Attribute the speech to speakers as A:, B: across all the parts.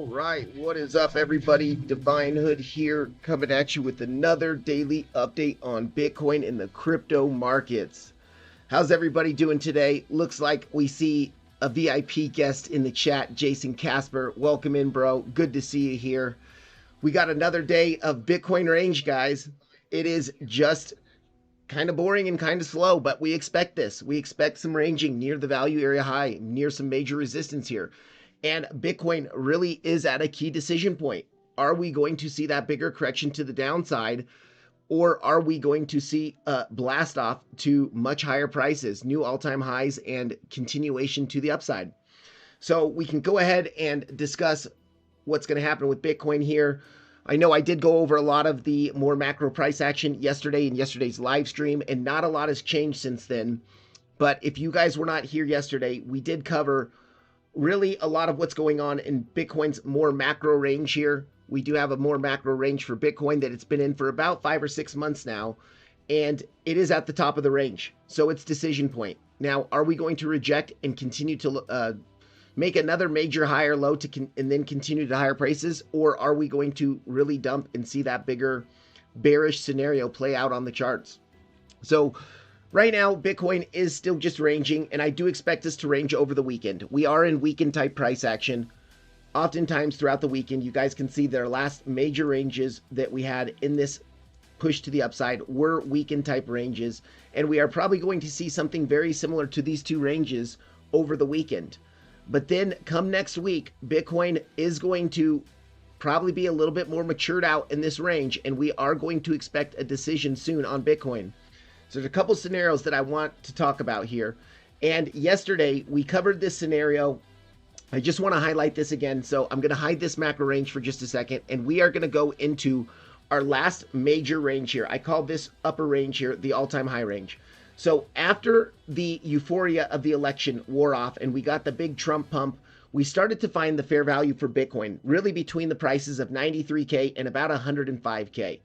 A: All right, what is up, everybody? Divine Hood here, coming at you with another daily update on Bitcoin in the crypto markets. How's everybody doing today? Looks like we see a VIP guest in the chat, Jason Casper. Welcome in, bro. Good to see you here. We got another day of Bitcoin range, guys. It is just kind of boring and kind of slow, but we expect this. We expect some ranging near the value area high, near some major resistance here. And Bitcoin really is at a key decision point. Are we going to see that bigger correction to the downside, or are we going to see a blast off to much higher prices, new all-time highs, and continuation to the upside? So we can go ahead and discuss what's going to happen with Bitcoin here. I know I did go over a lot of the more macro price action yesterday in yesterday's live stream, and not a lot has changed since then. But if you guys were not here yesterday, we did cover really a lot of what's going on in Bitcoin's more macro range here. We do have a more macro range for Bitcoin that it's been in for about 5 or 6 months now, and it is at the top of the range. So it's decision point. Now, are we going to reject and continue to make another major higher low and then continue to higher prices, or are we going to really dump and see that bigger bearish scenario play out on the charts? So right now, Bitcoin is still just ranging, and I do expect us to range over the weekend. We are in weekend type price action. Oftentimes throughout the weekend, you guys can see their last major ranges that we had in this push to the upside were weekend type ranges, and we are probably going to see something very similar to these two ranges over the weekend. But then come next week, Bitcoin is going to probably be a little bit more matured out in this range, and we are going to expect a decision soon on Bitcoin. So there's a couple scenarios that I want to talk about here. And yesterday we covered this scenario. I just want to highlight this again. So I'm going to hide this macro range for just a second, and we are going to go into our last major range here. I call this upper range here the all-time high range. So after the euphoria of the election wore off and we got the big Trump pump, we started to find the fair value for Bitcoin really between the prices of 93K and about 105K.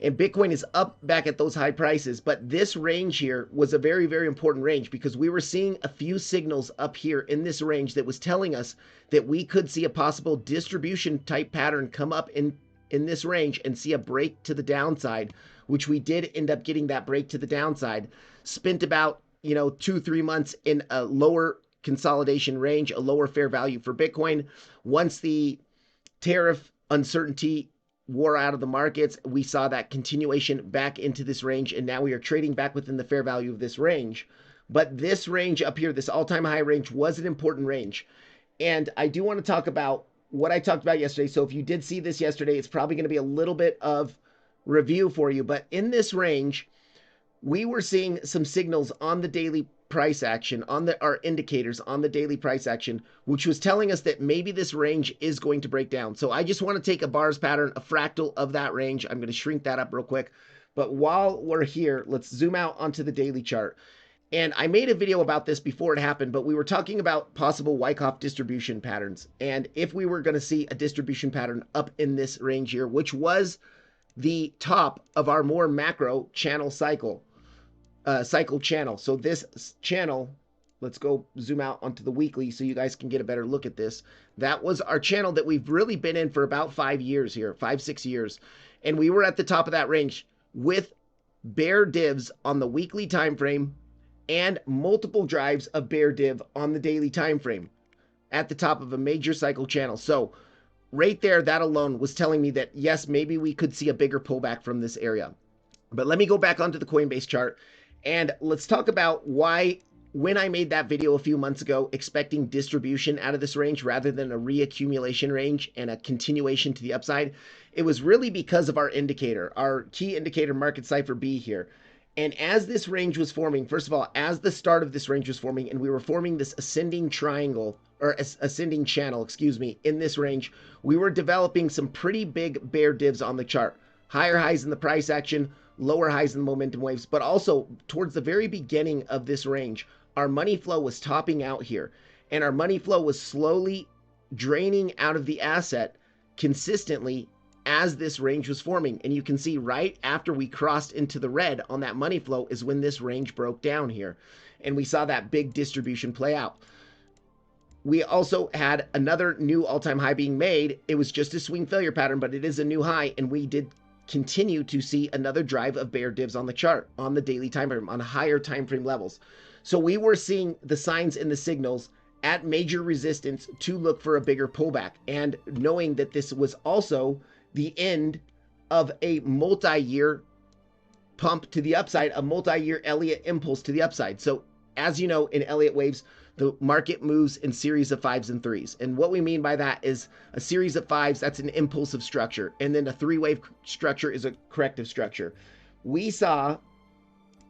A: And Bitcoin is up back at those high prices. But this range here was a very, very important range because we were seeing a few signals up here in this range that was telling us that we could see a possible distribution type pattern come up in this range and see a break to the downside, which we did end up getting that break to the downside. Spent about 2-3 months in a lower consolidation range, a lower fair value for Bitcoin. Once the tariff uncertainty wore out of the markets, we saw that continuation back into this range, and now we are trading back within the fair value of this range. But this range up here, this all-time high range, was an important range. And I do want to talk about what I talked about yesterday. So if you did see this yesterday, it's probably going to be a little bit of review for you. But in this range, we were seeing some signals on the daily price action, on our indicators on the daily price action, which was telling us that maybe this range is going to break down. So I just want to take a bars pattern, a fractal of that range. I'm going to shrink that up real quick. But while we're here, let's zoom out onto the daily chart. And I made a video about this before it happened, but we were talking about possible Wyckoff distribution patterns. And if we were going to see a distribution pattern up in this range here, which was the top of our more macro channel cycle channel. So this channel, let's go zoom out onto the weekly so you guys can get a better look at this. That was our channel that we've really been in for about 5 years here, 5-6 years. And we were at the top of that range with bear divs on the weekly time frame and multiple drives of bear div on the daily time frame at the top of a major cycle channel. So right there, that alone was telling me that yes, maybe we could see a bigger pullback from this area. But let me go back onto the Coinbase chart. And let's talk about why, when I made that video a few months ago, expecting distribution out of this range rather than a reaccumulation range and a continuation to the upside, it was really because of our indicator, our key indicator market cipher B here. And as this range was forming, first of all, as the start of this range was forming and we were forming this ascending triangle, or ascending channel, excuse me, in this range, we were developing some pretty big bear divs on the chart. Higher highs in the price action, lower highs in the momentum waves, but also towards the very beginning of this range, our money flow was topping out here, and our money flow was slowly draining out of the asset consistently as this range was forming. And you can see right after we crossed into the red on that money flow is when this range broke down here, and we saw that big distribution play out. We also had another new all-time high being made. It was just a swing failure pattern, but it is a new high, and we did continue to see another drive of bear divs on the chart, on the daily time frame, on higher time frame levels. So we were seeing the signs and the signals at major resistance to look for a bigger pullback, and knowing that this was also the end of a multi-year pump to the upside, a multi-year Elliott impulse to the upside. So as you know, in Elliott waves, the market moves in series of 5s and 3s. And what we mean by that is a series of 5s, that's an impulsive structure. And then a 3-wave structure is a corrective structure. We saw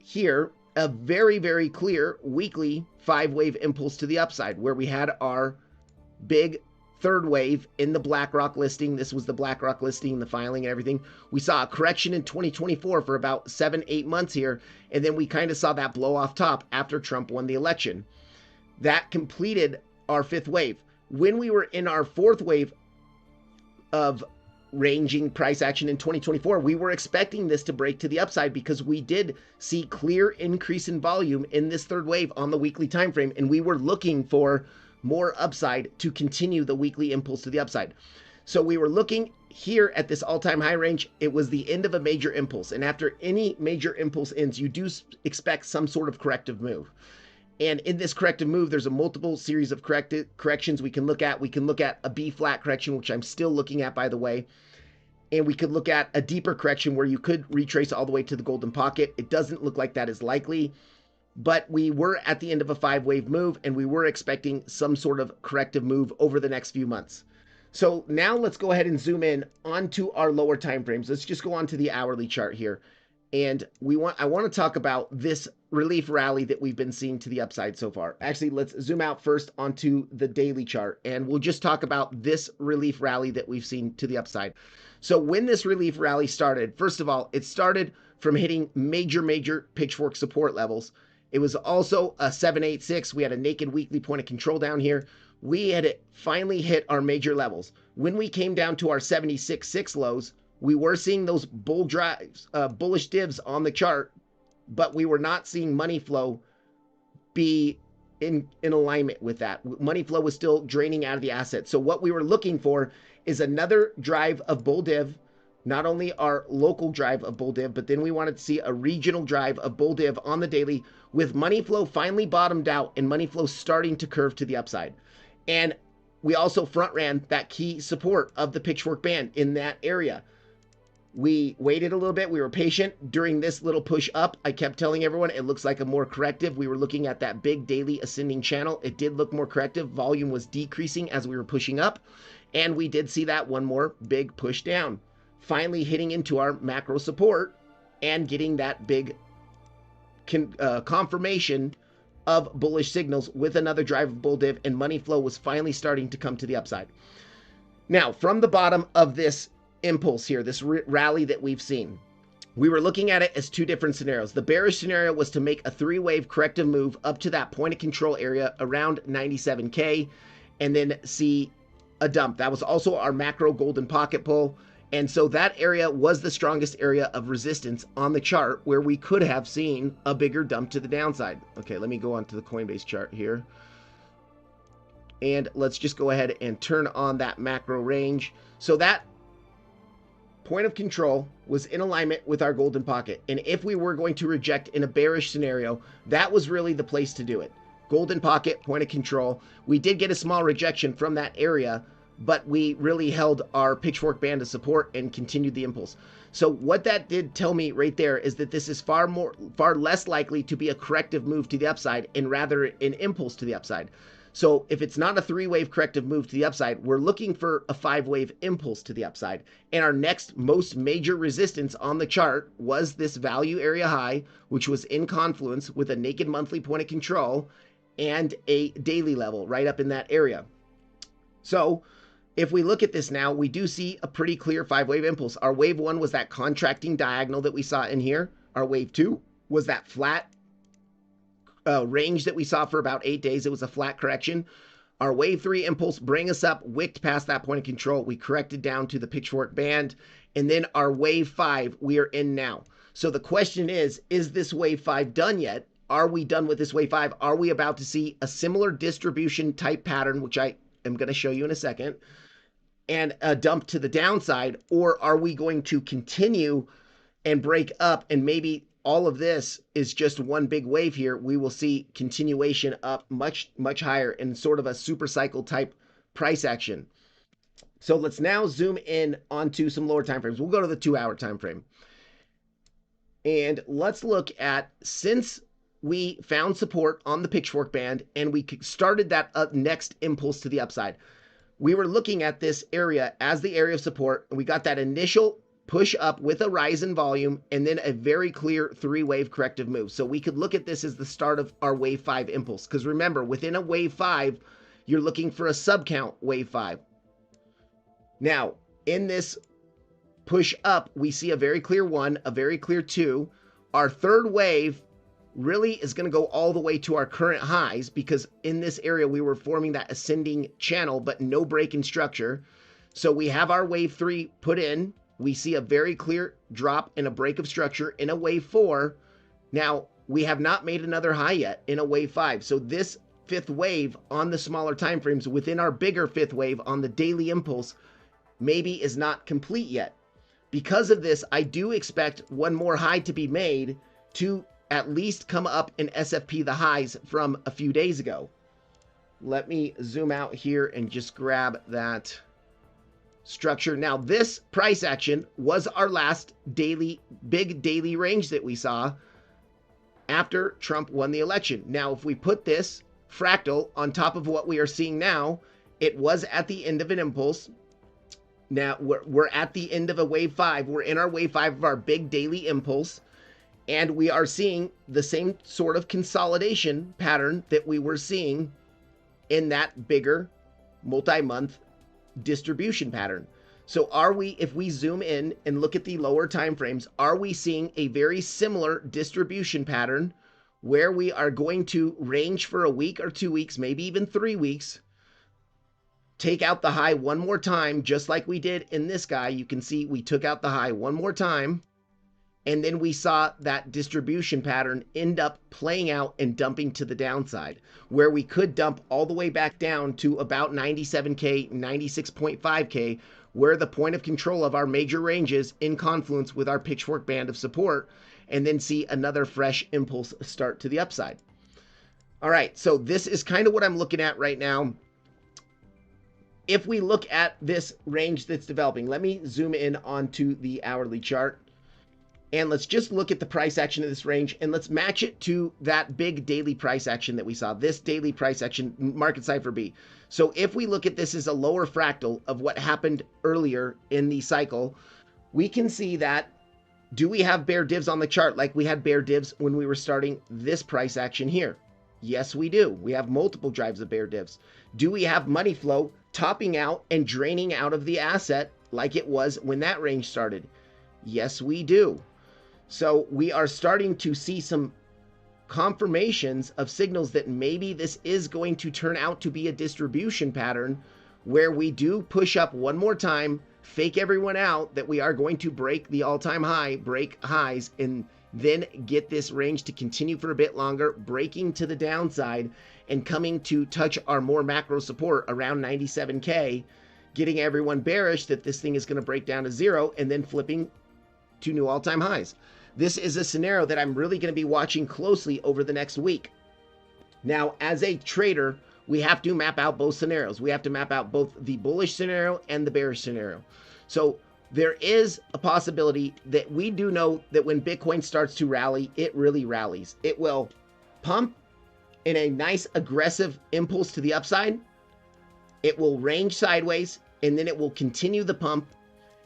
A: here a very, very clear weekly 5-wave impulse to the upside, where we had our big third wave in the BlackRock listing. This was the BlackRock listing, the filing and everything. We saw a correction in 2024 for about 7-8 months here. And then we kind of saw that blow off top after Trump won the election. That completed our 5th wave. When we were in our 4th wave of ranging price action in 2024, we were expecting this to break to the upside because we did see clear increase in volume in this 3rd wave on the weekly time frame, and we were looking for more upside to continue the weekly impulse to the upside. So we were looking here at this all-time high range. It was the end of a major impulse, and after any major impulse ends, you do expect some sort of corrective move. And in this corrective move, there's a multiple series of corrections we can look at. We can look at a B-flat correction, which I'm still looking at, by the way. And we could look at a deeper correction where you could retrace all the way to the golden pocket. It doesn't look like that is likely, but we were at the end of a 5-wave move, and we were expecting some sort of corrective move over the next few months. So now let's go ahead and zoom in onto our lower time frames. Let's just go on to the hourly chart here. And I want to talk about this relief rally that we've been seeing to the upside so far. Actually, let's zoom out first onto the daily chart, and we'll just talk about this relief rally that we've seen to the upside. So when this relief rally started, first of all, it started from hitting major pitchfork support levels. It was also a 786. We had a naked weekly point of control down here. We had finally hit our major levels. When we came down to our 76.6 lows, we were seeing those bullish divs on the chart, but we were not seeing money flow be in alignment with that. Money flow was still draining out of the asset. So what we were looking for is another drive of bull div, not only our local drive of bull div, but then we wanted to see a regional drive of bull div on the daily, with money flow finally bottomed out and money flow starting to curve to the upside. And we also front ran that key support of the pitchfork band in that area. We waited a little bit. We were patient during this little push up. I kept telling everyone it looks like a more corrective. We were looking at that big daily ascending channel. It did look more corrective. Volume was decreasing as we were pushing up. And we did see that one more big push down, finally hitting into our macro support and getting that big confirmation of bullish signals with another drive of bull div, and money flow was finally starting to come to the upside. Now, from the bottom of this impulse here, this rally that we've seen, we were looking at it as 2 different scenarios. The bearish scenario was to make a 3-wave corrective move up to that point of control area around 97K and then see a dump. That was also our macro golden pocket pull. And so that area was the strongest area of resistance on the chart, where we could have seen a bigger dump to the downside. Okay, let me go on to the Coinbase chart here. And let's just go ahead and turn on that macro range. So that point of control was in alignment with our golden pocket. And if we were going to reject in a bearish scenario, that was really the place to do it. Golden pocket, point of control. We did get a small rejection from that area, but we really held our pitchfork band of support and continued the impulse. So what that did tell me right there is that this is far less likely to be a corrective move to the upside and rather an impulse to the upside. So if it's not a 3-wave corrective move to the upside, we're looking for a 5-wave impulse to the upside. And our next most major resistance on the chart was this value area high, which was in confluence with a naked monthly point of control and a daily level right up in that area. So if we look at this now, we do see a pretty clear 5-wave impulse. Our wave 1 was that contracting diagonal that we saw in here. Our wave 2 was that flat range that we saw for about 8 days. It was a flat correction. Our wave 3 impulse bring us up, wicked past that point of control. We corrected down to the pitchfork band. And then our wave 5 we are in now. So the question is this wave 5 done yet? Are we done with this wave 5? Are we about to see a similar distribution type pattern, which I am going to show you in a second, and a dump to the downside? Or are we going to continue and break up, and maybe all of this is just one big wave here? We will see continuation up much higher in sort of a super cycle type price action. So let's now zoom in onto some lower time frames. We'll go to the 2 hour time frame. And let's look at, since we found support on the pitchfork band and we started that next impulse to the upside, we were looking at this area as the area of support, and we got that initial push up with a rise in volume and then a very clear 3-wave corrective move. So we could look at this as the start of our wave 5 impulse, because remember, within a wave 5, you're looking for a subcount wave 5. Now, in this push up, we see a very clear 1, a very clear 2. Our third wave really is going to go all the way to our current highs, because in this area we were forming that ascending channel but no break in structure. So we have our wave 3 put in. We see a very clear drop and a break of structure in a wave 4. Now, we have not made another high yet in a wave 5. So this fifth wave on the smaller time frames within our bigger fifth wave on the daily impulse maybe is not complete yet. Because of this, I do expect one more high to be made to at least come up and SFP the highs from a few days ago. Let me zoom out here and just grab that structure. Now, this price action was our last big daily range that we saw after Trump won the election. Now, if we put this fractal on top of what we are seeing now, it was at the end of an impulse. Now, we're at the end of a wave 5. We're in our wave 5 of our big daily impulse. And we are seeing the same sort of consolidation pattern that we were seeing in that bigger multi-month distribution pattern. So are we, if we zoom in and look at the lower time frames, are we seeing a very similar distribution pattern where we are going to range for a week or 2 weeks, maybe even 3 weeks, take out the high one more time, just like we did in this guy? You can see we took out the high one more time, and then we saw that distribution pattern end up playing out and dumping to the downside, where we could dump all the way back down to about 97K, 96.5K, where the point of control of our major ranges in confluence with our pitchfork band of support, and then see another fresh impulse start to the upside. All right, so this is kind of what I'm looking at right now. If we look at this range that's developing, let me zoom in onto the hourly chart. And let's just look at the price action of this range, and let's match it to that big daily price action that we saw, this daily price action, market cipher B. So if we look at this as a lower fractal of what happened earlier in the cycle, we can see that, do we have bear divs on the chart like we had bear divs when we were starting this price action here? Yes, we do. We have multiple drives of bear divs. Do we have money flow topping out and draining out of the asset like it was when that range started? Yes, we do. So we are starting to see some confirmations of signals that maybe this is going to turn out to be a distribution pattern where we do push up one more time, fake everyone out that we are going to break the all-time high, break highs, and then get this range to continue for a bit longer, breaking to the downside and coming to touch our more macro support around 97K, getting everyone bearish that this thing is going to break down to zero and then flipping to new all-time highs. This is a scenario that I'm really going to be watching closely over the next week. Now, as a trader, we have to map out both scenarios. We have to map out both the bullish scenario and the bearish scenario. So there is a possibility that we do know that when Bitcoin starts to rally, it really rallies. It will pump in a nice aggressive impulse to the upside. It will range sideways, and then it will continue the pump.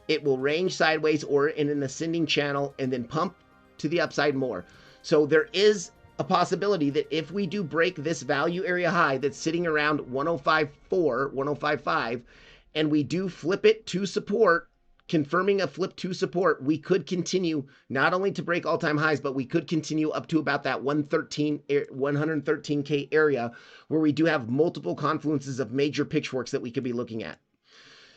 A: It will range sideways or in an ascending channel and then pump to the upside more. So there is a possibility that if we do break this value area high that's sitting around 105.4, 105.5, and we do flip it to support, confirming a flip to support, we could continue not only to break all-time highs, but we could continue up to about that 113K area where we do have multiple confluences of major pitchforks that we could be looking at.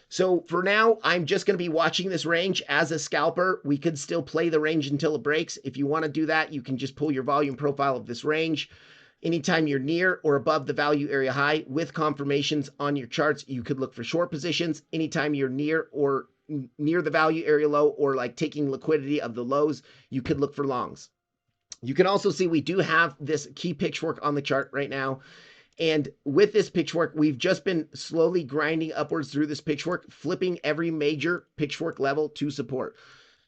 A: So for now, I'm just going to be watching this range as a scalper. We could still play the range until it breaks. If you want to do that, you can just pull your volume profile of this range. Anytime you're near or above the value area high with confirmations on your charts, you could look for short positions. Anytime you're near or near the value area low or like taking liquidity of the lows, you could look for longs. You can also see we do have this key pitchfork on the chart right now. And with this pitchfork, we've just been slowly grinding upwards through this pitchfork, flipping every major pitchfork level to support.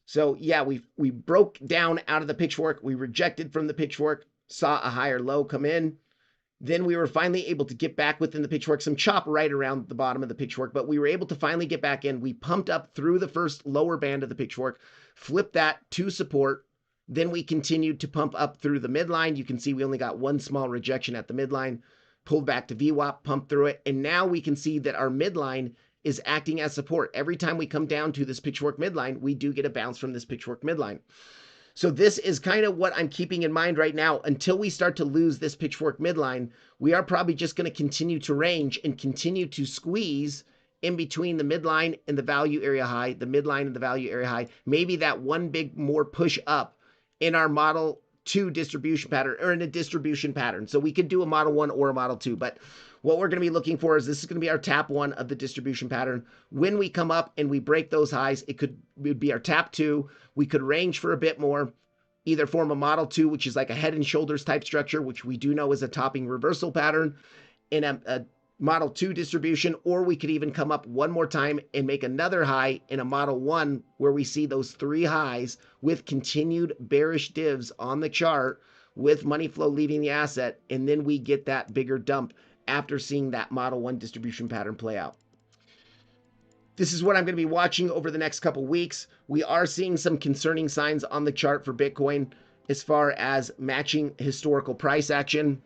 A: So yeah, we broke down out of the pitchfork. We rejected from the pitchfork, saw a higher low come in. Then we were finally able to get back within the pitchfork, some chop right around the bottom of the pitchfork, but we were able to finally get back in. We pumped up through the first lower band of the pitchfork, flipped that to support. Then we continued to pump up through the midline. You can see we only got one small rejection at the midline, pulled back to VWAP, pumped through it. And now we can see that our midline is acting as support. Every time we come down to this pitchfork midline, we do get a bounce from this pitchfork midline. So this is kind of what I'm keeping in mind right now. Until we start to lose this pitchfork midline, we are probably just going to continue to range and continue to squeeze in between the midline and the value area high, the midline and the value area high. Maybe that one big more push up in our model 2 distribution pattern, or in a distribution pattern. So we could do a model 1 or a model 2, but what we're going to be looking for is this is going to be our tap 1 of the distribution pattern. When we come up and we break those highs, it would be our tap 2. We could range for a bit more, either form a model 2, which is like a head and shoulders type structure, which we do know is a topping reversal pattern, in a model 2 distribution, or we could even come up one more time and make another high in a model 1 where we see those 3 highs with continued bearish divs on the chart with money flow leaving the asset, and then we get that bigger dump after seeing that model 1 distribution pattern play out. This is what I'm going to be watching over the next couple weeks. We are seeing some concerning signs on the chart for Bitcoin as far as matching historical price action.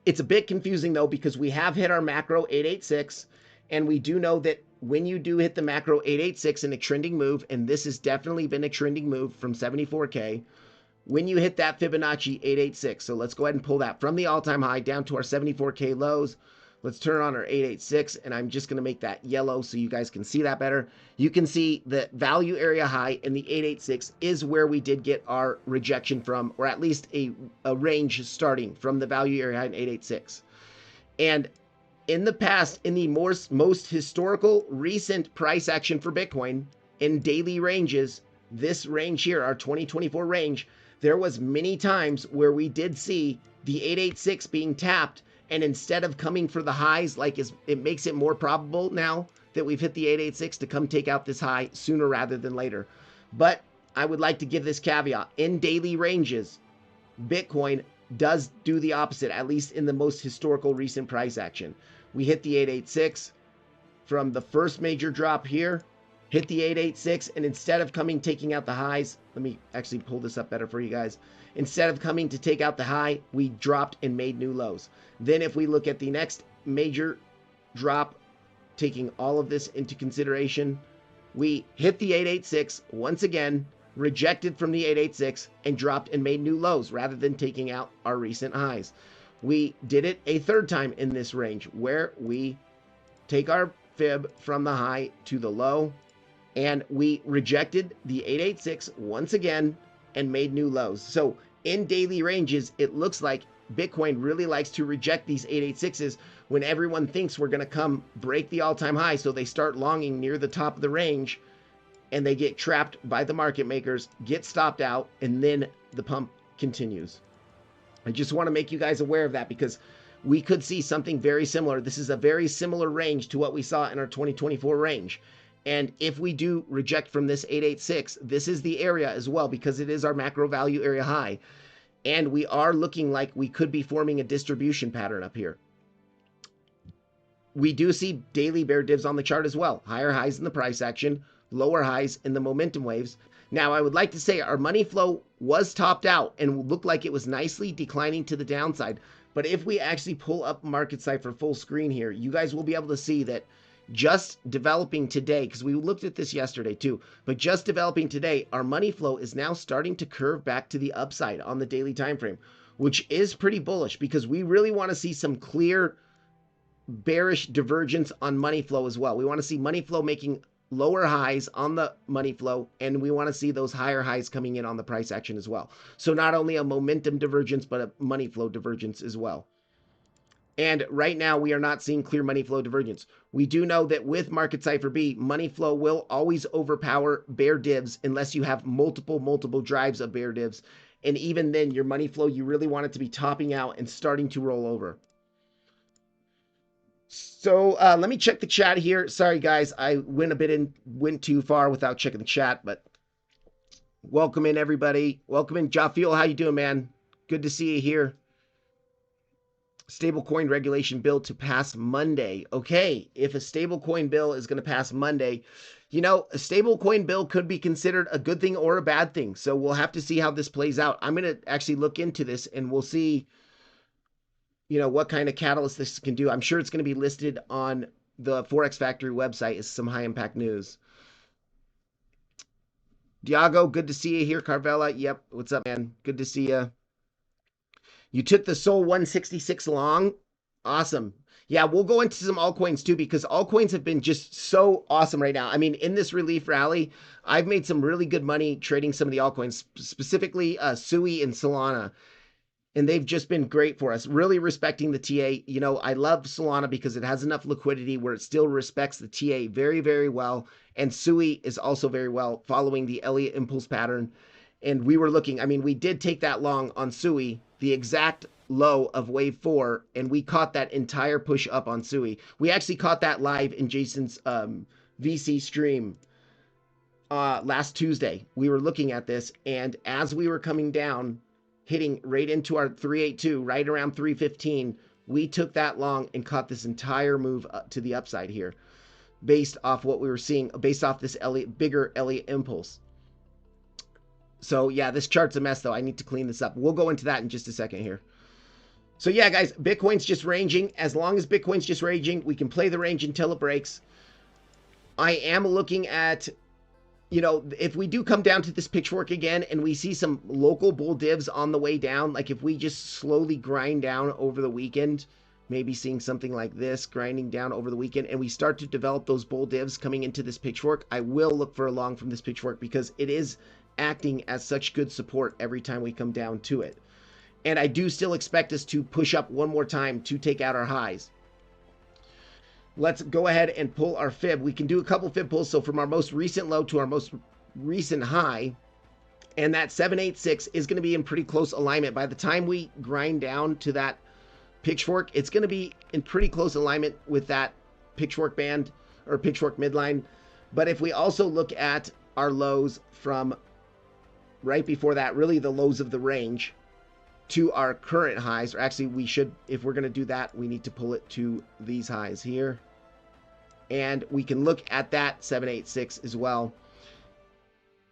A: It's a bit confusing though, because we have hit our macro 886, and we do know that when you do hit the macro 886 in a trending move, and this has definitely been a trending move from 74K, when you hit that Fibonacci 886, so let's go ahead and pull that from the all-time high down to our 74K lows. Let's turn on our 886, and I'm just going to make that yellow so you guys can see that better. You can see the value area high in the 886 is where we did get our rejection from, or at least a range starting from the value area high in 886. And in the past, in the most historical recent price action for Bitcoin in daily ranges, this range here, our 2024 range, there was many times where we did see the 886 being tapped, and instead of coming for the highs, like it makes it more probable now that we've hit the 886 to come take out this high sooner rather than later. But I would like to give this caveat. In daily ranges, Bitcoin does do the opposite, at least in the most historical recent price action. We hit the 886 from the first major drop here, hit the 886, and instead of taking out the highs, let me actually pull this up better for you guys. Instead of coming to take out the high, we dropped and made new lows. Then if we look at the next major drop, taking all of this into consideration, we hit the 886 once again, rejected from the 886, and dropped and made new lows rather than taking out our recent highs. We did it a third time in this range where we take our fib from the high to the low, and we rejected the 886 once again and made new lows. So in daily ranges, it looks like Bitcoin really likes to reject these 886s when everyone thinks we're going to come break the all-time high. So they start longing near the top of the range, and they get trapped by the market makers, get stopped out, and then the pump continues. I just want to make you guys aware of that, because we could see something very similar. This is a very similar range to what we saw in our 2024 range. And if we do reject from this 886, this is the area as well, because it is our macro value area high. And we are looking like we could be forming a distribution pattern up here. We do see daily bear divs on the chart as well. Higher highs in the price action, lower highs in the momentum waves. Now, I would like to say our money flow was topped out and looked like it was nicely declining to the downside. But if we actually pull up market cipher full screen here, you guys will be able to see that just developing today, because we looked at this yesterday too, but just developing today, our money flow is now starting to curve back to the upside on the daily time frame, which is pretty bullish, because we really want to see some clear bearish divergence on money flow as well. We want to see money flow making lower highs on the money flow, and we want to see those higher highs coming in on the price action as well. So not only a momentum divergence, but a money flow divergence as well. And right now, we are not seeing clear money flow divergence. We do know that with Market Cipher B, money flow will always overpower bear divs unless you have multiple drives of bear divs. And even then, your money flow, you really want it to be topping out and starting to roll over. So let me check the chat here. Sorry, guys, I went too far without checking the chat, but welcome in, everybody. Welcome in, Jafiel. How you doing, man? Good to see you here. Stablecoin regulation bill to pass Monday. Okay, if a stablecoin bill is going to pass Monday, you know, a stablecoin bill could be considered a good thing or a bad thing. So we'll have to see how this plays out. I'm going to actually look into this and we'll see, you know, what kind of catalyst this can do. I'm sure it's going to be listed on the Forex Factory website as some high impact news. Diago, good to see you here. Carvella, yep. What's up, man? Good to see you. You took the Sol 166 long. Awesome. Yeah, we'll go into some altcoins too, because altcoins have been just so awesome right now. I mean, in this relief rally, I've made some really good money trading some of the altcoins, specifically Sui and Solana. And they've just been great for us, really respecting the TA. You know, I love Solana because it has enough liquidity where it still respects the TA very, very well. And Sui is also very well following the Elliott impulse pattern. And we were looking, I mean, we did take that long on Sui, the exact low of wave 4, and we caught that entire push up on Sui. We actually caught that live in Jason's VC stream last Tuesday. We were looking at this, and as we were coming down, hitting right into our 382, right around 315, we took that long and caught this entire move up to the upside here based off what we were seeing, based off this bigger Elliott impulse. So yeah, this chart's a mess though. I need to clean this up. We'll go into that in just a second here. So yeah, guys, Bitcoin's just ranging. As long as Bitcoin's just ranging, we can play the range until it breaks. I am looking at, you know, if we do come down to this pitchfork again and we see some local bull divs on the way down, like if we just slowly grind down over the weekend, maybe seeing something like this grinding down over the weekend, and we start to develop those bull divs coming into this pitchfork, I will look for a long from this pitchfork because it is acting as such good support every time we come down to it. And I do still expect us to push up one more time to take out our highs. Let's go ahead and pull our fib. We can do a couple fib pulls. So from our most recent low to our most recent high, and that 786 is going to be in pretty close alignment. By the time we grind down to that pitchfork, it's going to be in pretty close alignment with that pitchfork band or pitchfork midline. But if we also look at our lows from right before that, really the lows of the range, to our current highs, or actually we should, if we're going to do that, we need to pull it to these highs here. And we can look at that 786 as well.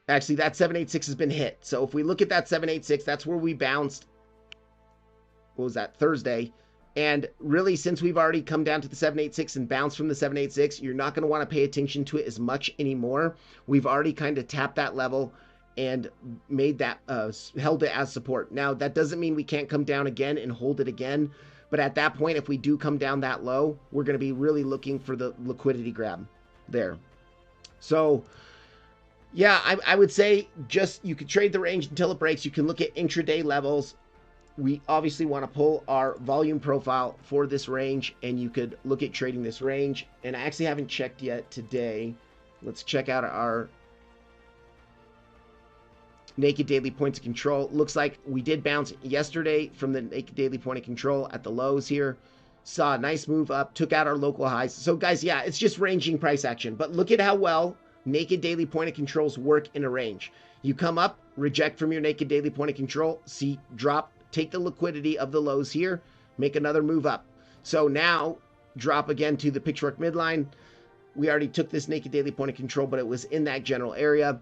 A: Actually, that 786 has been hit. So if we look at that 786, that's where we bounced, what was that, Thursday. And really, since we've already come down to the 786 and bounced from the 786, you're not going to want to pay attention to it as much anymore. We've already kind of tapped that level and made that, held it as support. Now, that doesn't mean we can't come down again and hold it again. But at that point, if we do come down that low, we're going to be really looking for the liquidity grab there. So, yeah, I would say just you could trade the range until it breaks. You can look at intraday levels. We obviously want to pull our volume profile for this range, and you could look at trading this range. And I actually haven't checked yet today. Let's check out our naked daily points of control. Looks like we did bounce yesterday from the naked daily point of control at the lows here. Saw a nice move up, took out our local highs. So guys, yeah, it's just ranging price action. But look at how well naked daily point of controls work in a range. You come up, reject from your naked daily point of control, see drop, take the liquidity of the lows here, make another move up. So now drop again to the pitchfork midline. We already took this naked daily point of control, but it was in that general area.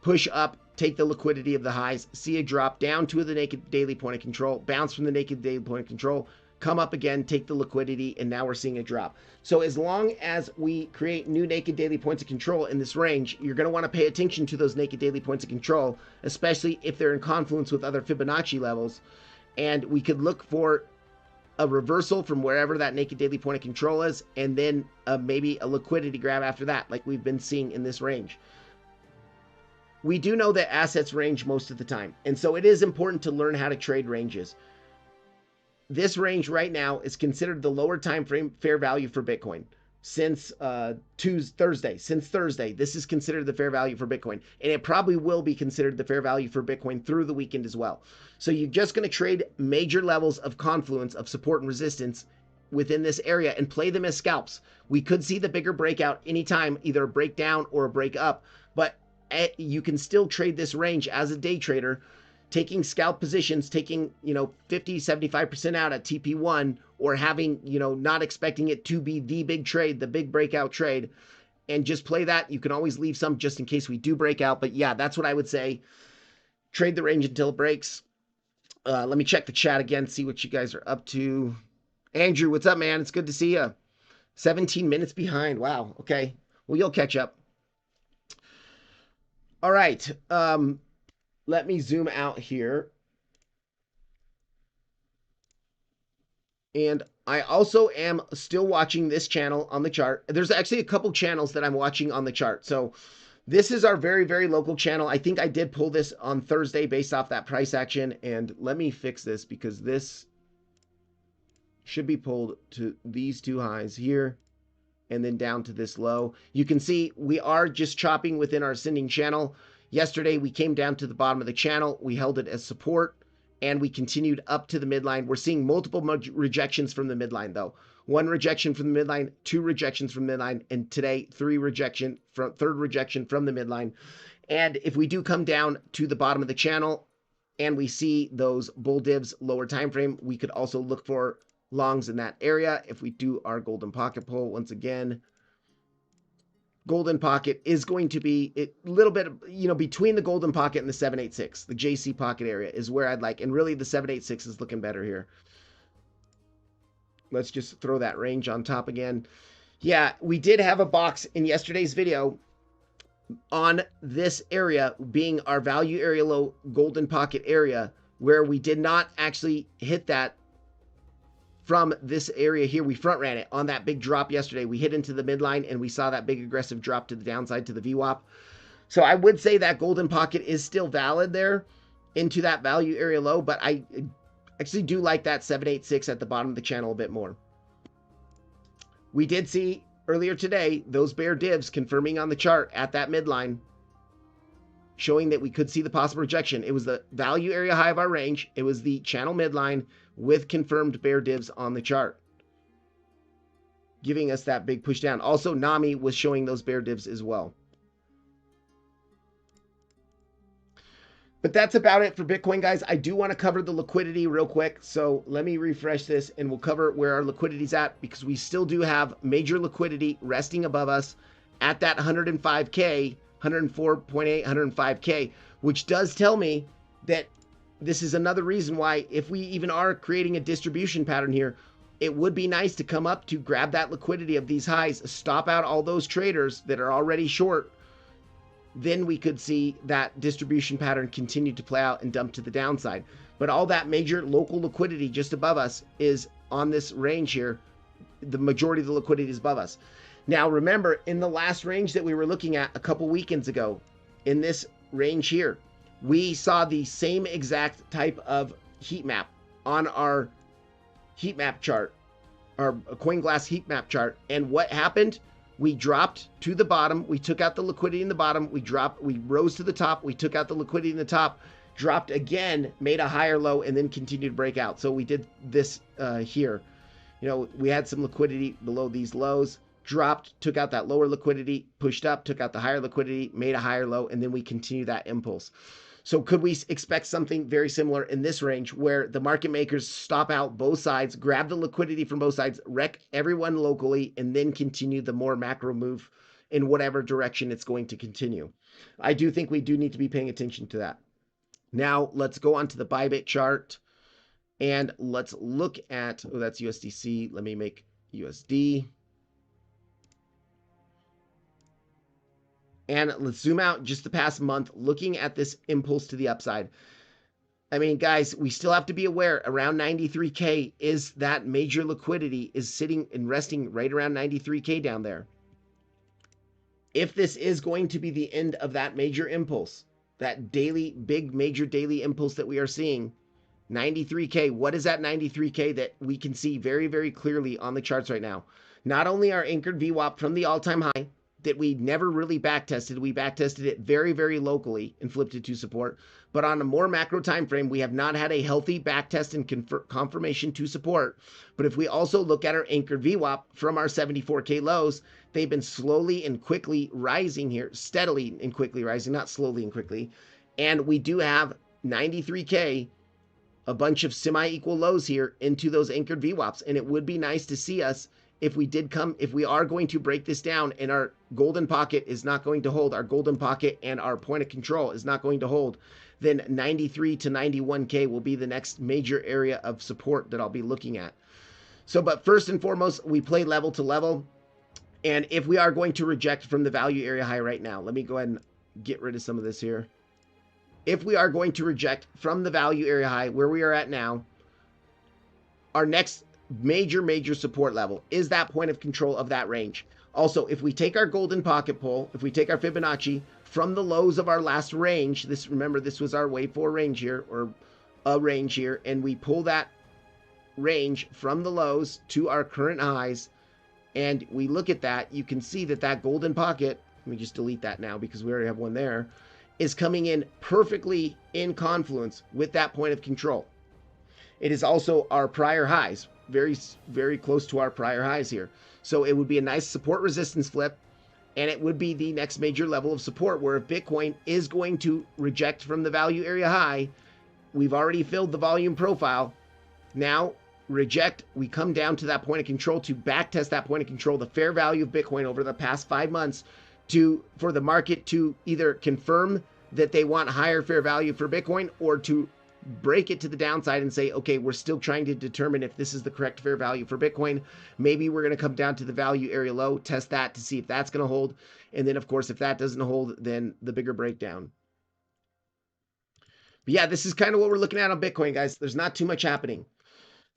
A: Push up, take the liquidity of the highs, see a drop down to the naked daily point of control, bounce from the naked daily point of control, come up again, take the liquidity, and now we're seeing a drop. So as long as we create new naked daily points of control in this range, you're going to want to pay attention to those naked daily points of control, especially if they're in confluence with other Fibonacci levels. And we could look for a reversal from wherever that naked daily point of control is, and then maybe a liquidity grab after that, like we've been seeing in this range. We do know that assets range most of the time, and so it is important to learn how to trade ranges. This range right now is considered the lower time frame fair value for Bitcoin since Thursday. Since Thursday, this is considered the fair value for Bitcoin, and it probably will be considered the fair value for Bitcoin through the weekend as well. So you're just going to trade major levels of confluence of support and resistance within this area and play them as scalps. We could see the bigger breakout anytime, either a breakdown or a break up, but you can still trade this range as a day trader, taking scalp positions, taking 50, 75% out at TP1, or having not expecting it to be the big trade, the big breakout trade, and just play that. You can always leave some just in case we do break out, but yeah, that's what I would say. Trade the range until it breaks. Let me check the chat again, see what you guys are up to. Andrew, what's up, man? It's good to see you. 17 minutes behind. Wow. Okay. Well, you'll catch up. All right. Let me zoom out here. And I also am still watching this channel on the chart. There's actually a couple channels that I'm watching on the chart. So this is our very, very local channel. I think I did pull this on Thursday based off that price action. And let me fix this because this should be pulled to these two highs here and then down to this low. You can see we are just chopping within our ascending channel. Yesterday, we came down to the bottom of the channel. We held it as support, and we continued up to the midline. We're seeing multiple rejections from the midline, though. One rejection from the midline, two rejections from the midline, and today, third rejection from the midline. And if we do come down to the bottom of the channel and we see those bull divs lower time frame, we could also look for longs in that area. If we do our golden pocket pull, once again, golden pocket is going to be a little bit, between the golden pocket and the 786, the JC pocket area is where I'd like. And really the 786 is looking better here. Let's just throw that range on top again. Yeah, we did have a box in yesterday's video on this area being our value area low golden pocket area, where we did not actually hit that from this area here. We front ran it on that big drop yesterday. We hit into the midline and we saw that big aggressive drop to the downside to the VWAP. So I would say that golden pocket is still valid there into that value area low, but I actually do like that 786 at the bottom of the channel a bit more. We did see earlier today those bear divs confirming on the chart at that midline, showing that we could see the possible rejection. It was the value area high of our range. It was the channel midline with confirmed bear divs on the chart, giving us that big push down. Also, NAMI was showing those bear divs as well. But that's about it for Bitcoin, guys. I do want to cover the liquidity real quick. So let me refresh this and we'll cover where our liquidity's at, because we still do have major liquidity resting above us at that 105K, 104.8, 105K, which does tell me that this is another reason why, if we even are creating a distribution pattern here, it would be nice to come up to grab that liquidity of these highs, stop out all those traders that are already short. Then we could see that distribution pattern continue to play out and dump to the downside. But all that major local liquidity just above us is on this range here. The majority of the liquidity is above us. Now, remember, in the last range that we were looking at a couple weekends ago, in this range here, we saw the same exact type of heat map on our heat map chart, our CoinGlass heat map chart. And what happened? We dropped to the bottom. We took out the liquidity in the bottom. We rose to the top. We took out the liquidity in the top, dropped again, made a higher low, and then continued to break out. So we did this here. We had some liquidity below these lows, dropped, took out that lower liquidity, pushed up, took out the higher liquidity, made a higher low, and then we continue that impulse. So could we expect something very similar in this range, where the market makers stop out both sides, grab the liquidity from both sides, wreck everyone locally, and then continue the more macro move in whatever direction it's going to continue? I do think we do need to be paying attention to that. Now let's go on to the Bybit chart and let's look at, oh, that's USDC. Let me make USD. And let's zoom out just the past month, looking at this impulse to the upside. I mean, guys, we still have to be aware around 93K is that major liquidity is sitting and resting right around 93K down there. If this is going to be the end of that major impulse, that daily, big major daily impulse that we are seeing, 93K, what is that 93K that we can see very, very clearly on the charts right now? Not only our anchored VWAP from the all-time high that we never really backtested, we backtested it very, very locally and flipped it to support, but on a more macro time frame, we have not had a healthy backtest and confirmation to support. But if we also look at our anchored VWAP from our 74K lows, they've been slowly and quickly rising here, steadily and quickly rising, not slowly and quickly. And we do have 93K, a bunch of semi-equal lows here into those anchored VWAPs. And it would be nice to see us if we are going to break this down and our golden pocket is not going to hold, our golden pocket and our point of control is not going to hold, then 93 to 91K will be the next major area of support that I'll be looking at. So, but first and foremost, we play level to level. And if we are going to reject from the value area high right now, let me go ahead and get rid of some of this here. If we are going to reject from the value area high where we are at now, our next major support level is that point of control of that range. Also, if we take our golden pocket pull, if we take our Fibonacci from the lows of our last range, remember this was our wave 4 range here, or a range here, and we pull that range from the lows to our current highs, and we look at that, you can see that that golden pocket, let me just delete that now because we already have one there, is coming in perfectly in confluence with that point of control. It is also our prior highs, very, very close to our prior highs here. So it would be a nice support resistance flip, and it would be the next major level of support where if Bitcoin is going to reject from the value area high, we've already filled the volume profile. Now reject, we come down to that point of control to backtest that point of control, the fair value of Bitcoin over the past 5 months, for the market to either confirm that they want higher fair value for Bitcoin or to break it to the downside and say, okay, we're still trying to determine if this is the correct fair value for Bitcoin. Maybe we're going to come down to the value area low, test that to see if that's going to hold. And then, of course, if that doesn't hold, then the bigger breakdown. But yeah, this is kind of what we're looking at on Bitcoin, guys. There's not too much happening.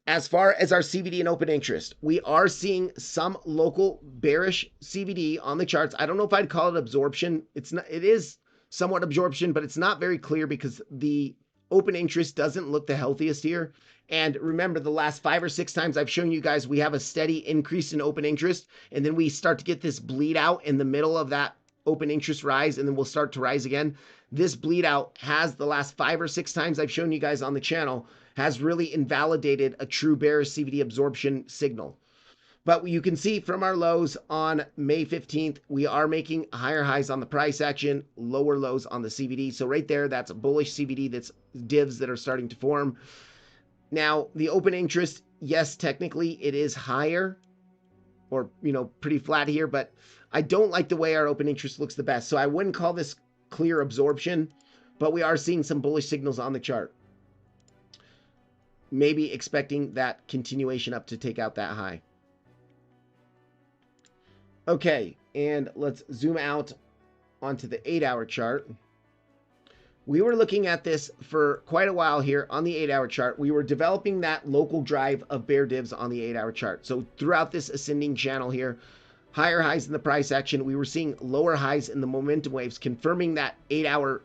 A: As far as our CVD and open interest, we are seeing some local bearish CVD on the charts. I don't know if I'd call it absorption. It is somewhat absorption, but it's not very clear because the open interest doesn't look the healthiest here. And remember, the last 5 or 6 times I've shown you guys, we have a steady increase in open interest, and then we start to get this bleed out in the middle of that open interest rise, and then we'll start to rise again. This bleed out has, the last 5 or 6 times I've shown you guys on the channel, has really invalidated a true bearish CVD absorption signal. But you can see from our lows on May 15th, we are making higher highs on the price action, lower lows on the CVD. So right there, that's a bullish CVD, that's divs that are starting to form. Now, the open interest, yes, technically it is higher or, pretty flat here, but I don't like the way our open interest looks the best. So I wouldn't call this clear absorption, but we are seeing some bullish signals on the chart. Maybe expecting that continuation up to take out that high. Okay, and let's zoom out onto the 8-hour chart. We were looking at this for quite a while here on the 8-hour chart. We were developing that local drive of bear divs on the 8-hour chart. So throughout this ascending channel here, higher highs in the price action, we were seeing lower highs in the momentum waves, confirming that 8-hour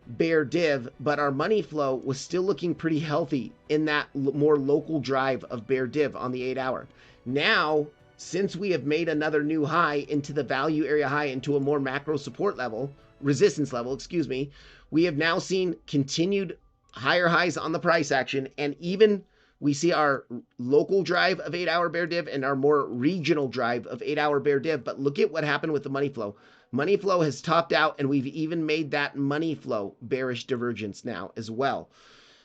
A: bear div, but our money flow was still looking pretty healthy in that more local drive of bear div on the 8-hour. Now, since we have made another new high into the value area high, into a more macro support level, resistance level, excuse me, we have now seen continued higher highs on the price action, and even we see our local drive of 8-hour bear div and our more regional drive of 8-hour bear div. But look at what happened with the money flow. Money flow has topped out, and we've even made that money flow bearish divergence now as well.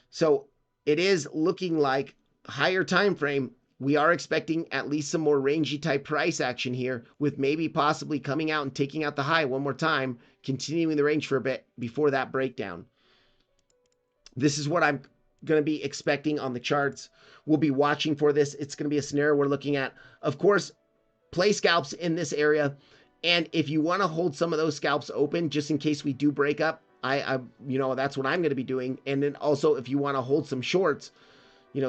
A: So it is looking like higher time frame. We are expecting at least some more rangy type price action here, with maybe possibly coming out and taking out the high one more time, continuing the range for a bit before that breakdown. This is what I'm going to be expecting on the charts. We'll be watching for this. It's going to be a scenario we're looking at. Of course, play scalps in this area. And if you want to hold some of those scalps open, just in case we do break up, that's what I'm going to be doing. And then also, if you want to hold some shorts,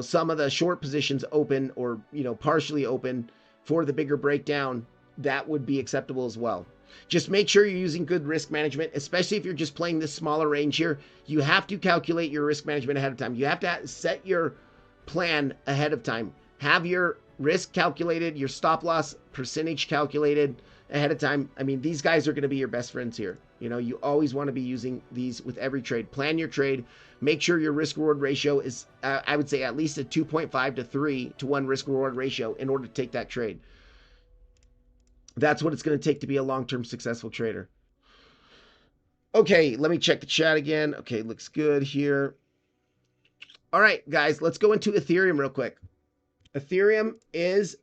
A: some of the short positions open or, partially open for the bigger breakdown, that would be acceptable as well. Just make sure you're using good risk management, especially if you're just playing this smaller range here. You have to calculate your risk management ahead of time. You have to set your plan ahead of time. Have your risk calculated, your stop loss percentage calculated ahead of time. I mean, these guys are going to be your best friends here. You always want to be using these with every trade. Plan your trade. Make sure your risk reward ratio is, I would say, at least a 2.5 to 3 to 1 risk reward ratio in order to take that trade. That's what it's going to take to be a long-term successful trader. Okay, let me check the chat again. Okay, looks good here. All right, guys, let's go into Ethereum real quick. Ethereum is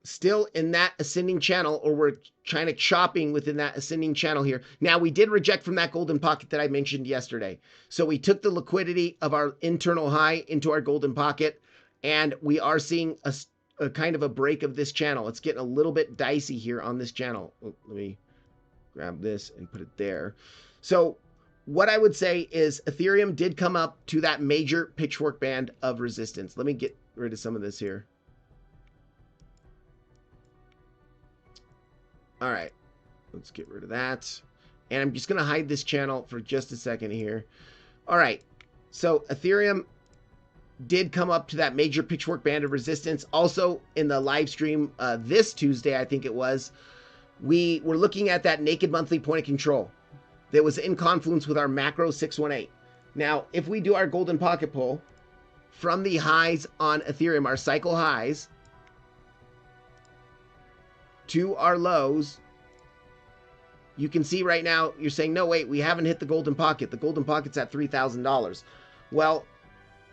A: still in that ascending channel, or we're kind of chopping within that ascending channel here. Now, we did reject from that golden pocket that I mentioned yesterday. So we took the liquidity of our internal high into our golden pocket, and we are seeing a kind of a break of this channel. It's getting a little bit dicey here on this channel. Let me grab this and put it there. So what I would say is Ethereum did come up to that major pitchfork band of resistance. Let me get rid of some of this here. All right, let's get rid of that. And I'm just going to hide this channel for just a second here. All right, so Ethereum did come up to that major pitchfork band of resistance. Also in the live stream this Tuesday, I think it was, we were looking at that naked monthly point of control that was in confluence with our macro 618. Now, if we do our golden pocket pull from the highs on Ethereum, our cycle highs, to our lows, you can see right now, you're saying, no, wait, we haven't hit the golden pocket. The golden pocket's at $3,000. Well,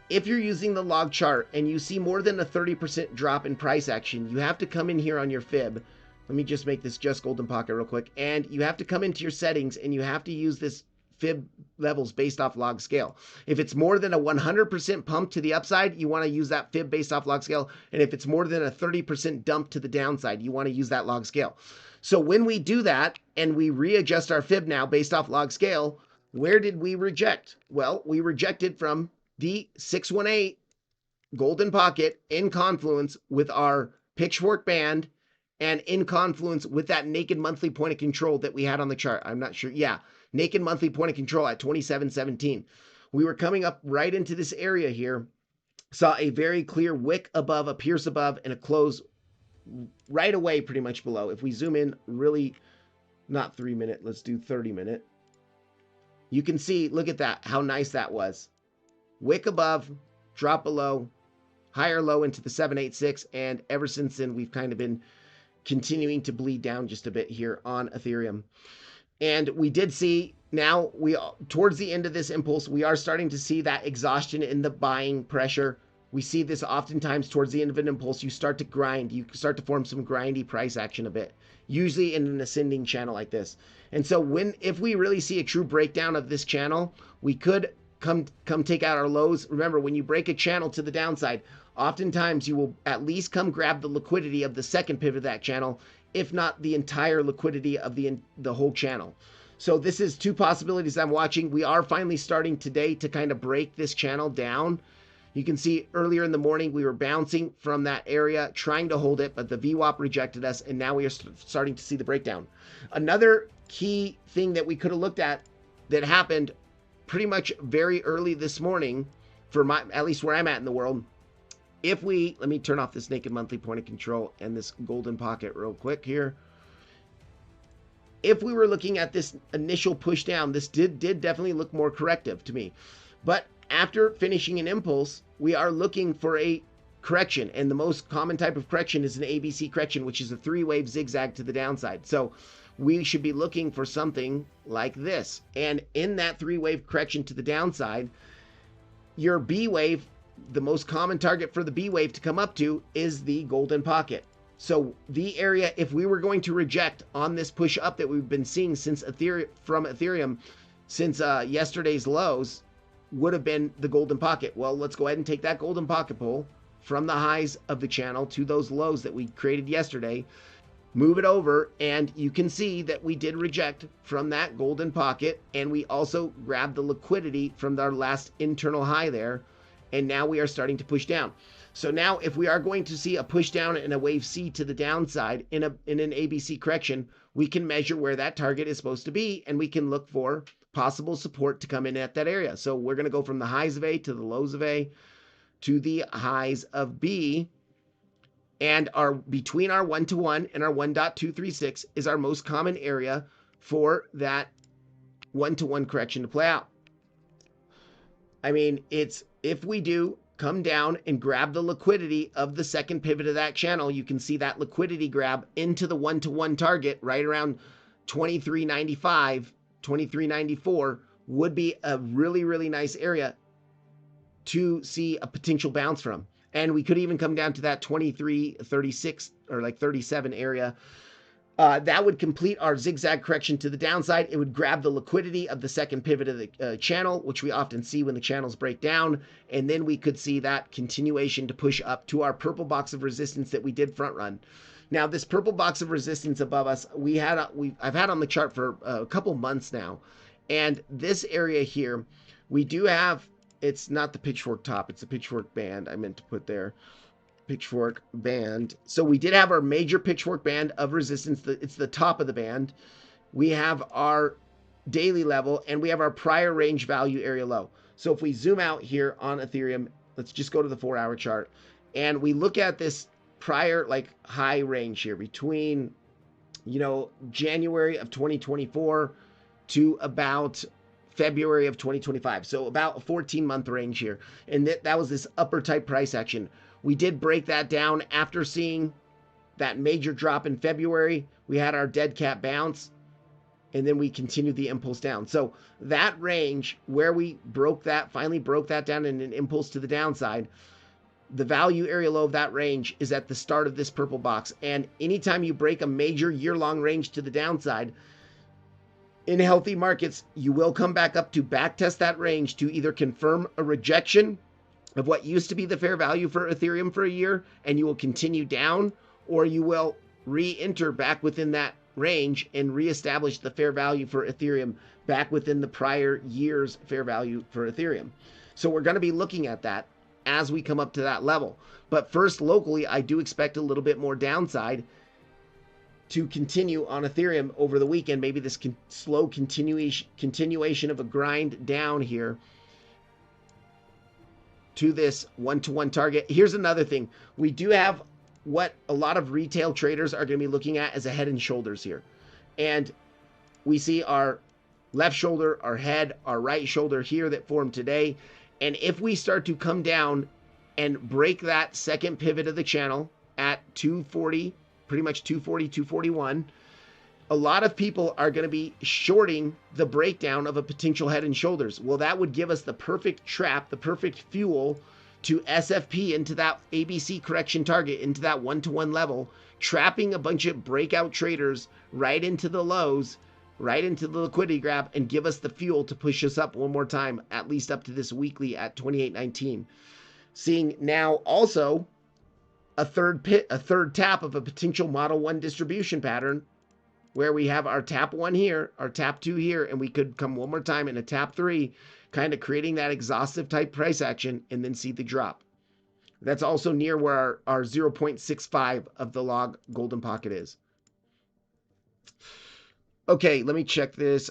A: if you're using the log chart and you see more than a 30% drop in price action, you have to come in here on your fib. Let me just make this just golden pocket real quick. And you have to come into your settings and you have to use this fib levels based off log scale. If it's more than a 100% pump to the upside, you want to use that fib based off log scale. And if it's more than a 30% dump to the downside, you want to use that log scale. So when we do that and we readjust our fib now based off log scale, where did we reject? Well, we rejected from the 618 golden pocket in confluence with our pitchfork band and in confluence with that naked monthly point of control that we had on the chart. I'm not sure. Yeah, naked monthly point of control at 27.17. We were coming up right into this area here, saw a very clear wick above, a pierce above, and a close right away pretty much below. If we zoom in really, not 3 minute, let's do 30 minute. You can see, look at that, how nice that was. Wick above, drop below, higher low into the 786, and ever since then we've kind of been continuing to bleed down just a bit here on Ethereum. And we did see now, towards the end of this impulse, we are starting to see that exhaustion in the buying pressure. We see this oftentimes towards the end of an impulse. You start to grind, you start to form some grindy price action a bit, usually in an ascending channel like this. And so if we really see a true breakdown of this channel, we could come take out our lows. Remember, when you break a channel to the downside, oftentimes you will at least come grab the liquidity of the second pivot of that channel, if not the entire liquidity of the whole channel. So this is two possibilities I'm watching. We are finally starting today to kind of break this channel down. You can see earlier in the morning we were bouncing from that area, trying to hold it, but the VWAP rejected us, and now we are starting to see the breakdown. Another key thing that we could have looked at that happened pretty much very early this morning, for at least where I'm at in the world, let me turn off this naked monthly point of control and this golden pocket real quick here. If we were looking at this initial push down, this did definitely look more corrective to me. But after finishing an impulse, we are looking for a correction. And the most common type of correction is an ABC correction, which is a 3-wave zigzag to the downside. So we should be looking for something like this. And in that 3-wave correction to the downside, your B wave, the most common target for the B wave to come up to is the golden pocket. So the area, if we were going to reject on this push up that we've been seeing since Ethereum since yesterday's lows, would have been the golden pocket. Well, let's go ahead and take that golden pocket pull from the highs of the channel to those lows that we created yesterday. move it over, and you can see that we did reject from that golden pocket, and we also grabbed the liquidity from our last internal high there, and now we are starting to push down. So now if we are going to see a push down and a wave C to the downside in an ABC correction, we can measure where that target is supposed to be, and we can look for possible support to come in at that area. So we're going to go from the highs of A to the lows of A to the highs of B, and our between our 1-to-1 and our 1.236 is our most common area for that 1-to-1 correction to play out. I mean, it's if we do come down and grab the liquidity of the second pivot of that channel, you can see that liquidity grab into the 1-to-1 target right around 23.95, 23.94 would be a really, really nice area to see a potential bounce from. And we could even come down to that 23.36 or like 37 area. That would complete our zigzag correction to the downside. It would grab the liquidity of the second pivot of the channel, which we often see when the channels break down. And then we could see that continuation to push up to our purple box of resistance that we did front run. Now, this purple box of resistance above us, I've had on the chart for a couple months now. And this area here, we do have, it's not the pitchfork top, it's a pitchfork band I meant to put there. Pitchfork band. So we did have our major pitchfork band of resistance. It's the top of the band. We have our daily level, and we have our prior range value area low. So if we zoom out here on Ethereum, let's just go to the 4-hour chart, and we look at this prior like high range here between, you know, January of 2024 to about February of 2025. So about a 14-month range here. And that was this upper type price action. We did break that down after seeing that major drop in February. We had our dead cat bounce, and then we continued the impulse down. So that range where we finally broke that down in an impulse to the downside, the value area low of that range is at the start of this purple box. And anytime you break a major year-long range to the downside, in healthy markets, you will come back up to backtest that range to either confirm a rejection of what used to be the fair value for Ethereum for a year, and you will continue down, or you will re-enter back within that range and reestablish the fair value for Ethereum back within the prior year's fair value for Ethereum. So we're going to be looking at that as we come up to that level. But first, locally, I do expect a little bit more downside to continue on Ethereum over the weekend. Maybe this slow continuation of a grind down here to this 1-to-1 target. Here's another thing. We do have what a lot of retail traders are going to be looking at as a head and shoulders here. And we see our left shoulder, our head, our right shoulder here that formed today. And if we start to come down and break that second pivot of the channel at 240, pretty much 240, 241, a lot of people are going to be shorting the breakdown of a potential head and shoulders. Well, that would give us the perfect trap, the perfect fuel to SFP into that ABC correction target, into that 1-to-1 level, trapping a bunch of breakout traders right into the lows, right into the liquidity grab, and give us the fuel to push us up one more time, at least up to this weekly at 28.19. Seeing now also a third tap of a potential Model 1 distribution pattern, where we have our tap 1 here, our tap 2 here, and we could come one more time in a tap 3, kind of creating that exhaustive type price action, and then see the drop. That's also near where our 0.65 of the log golden pocket is. Okay, let me check this.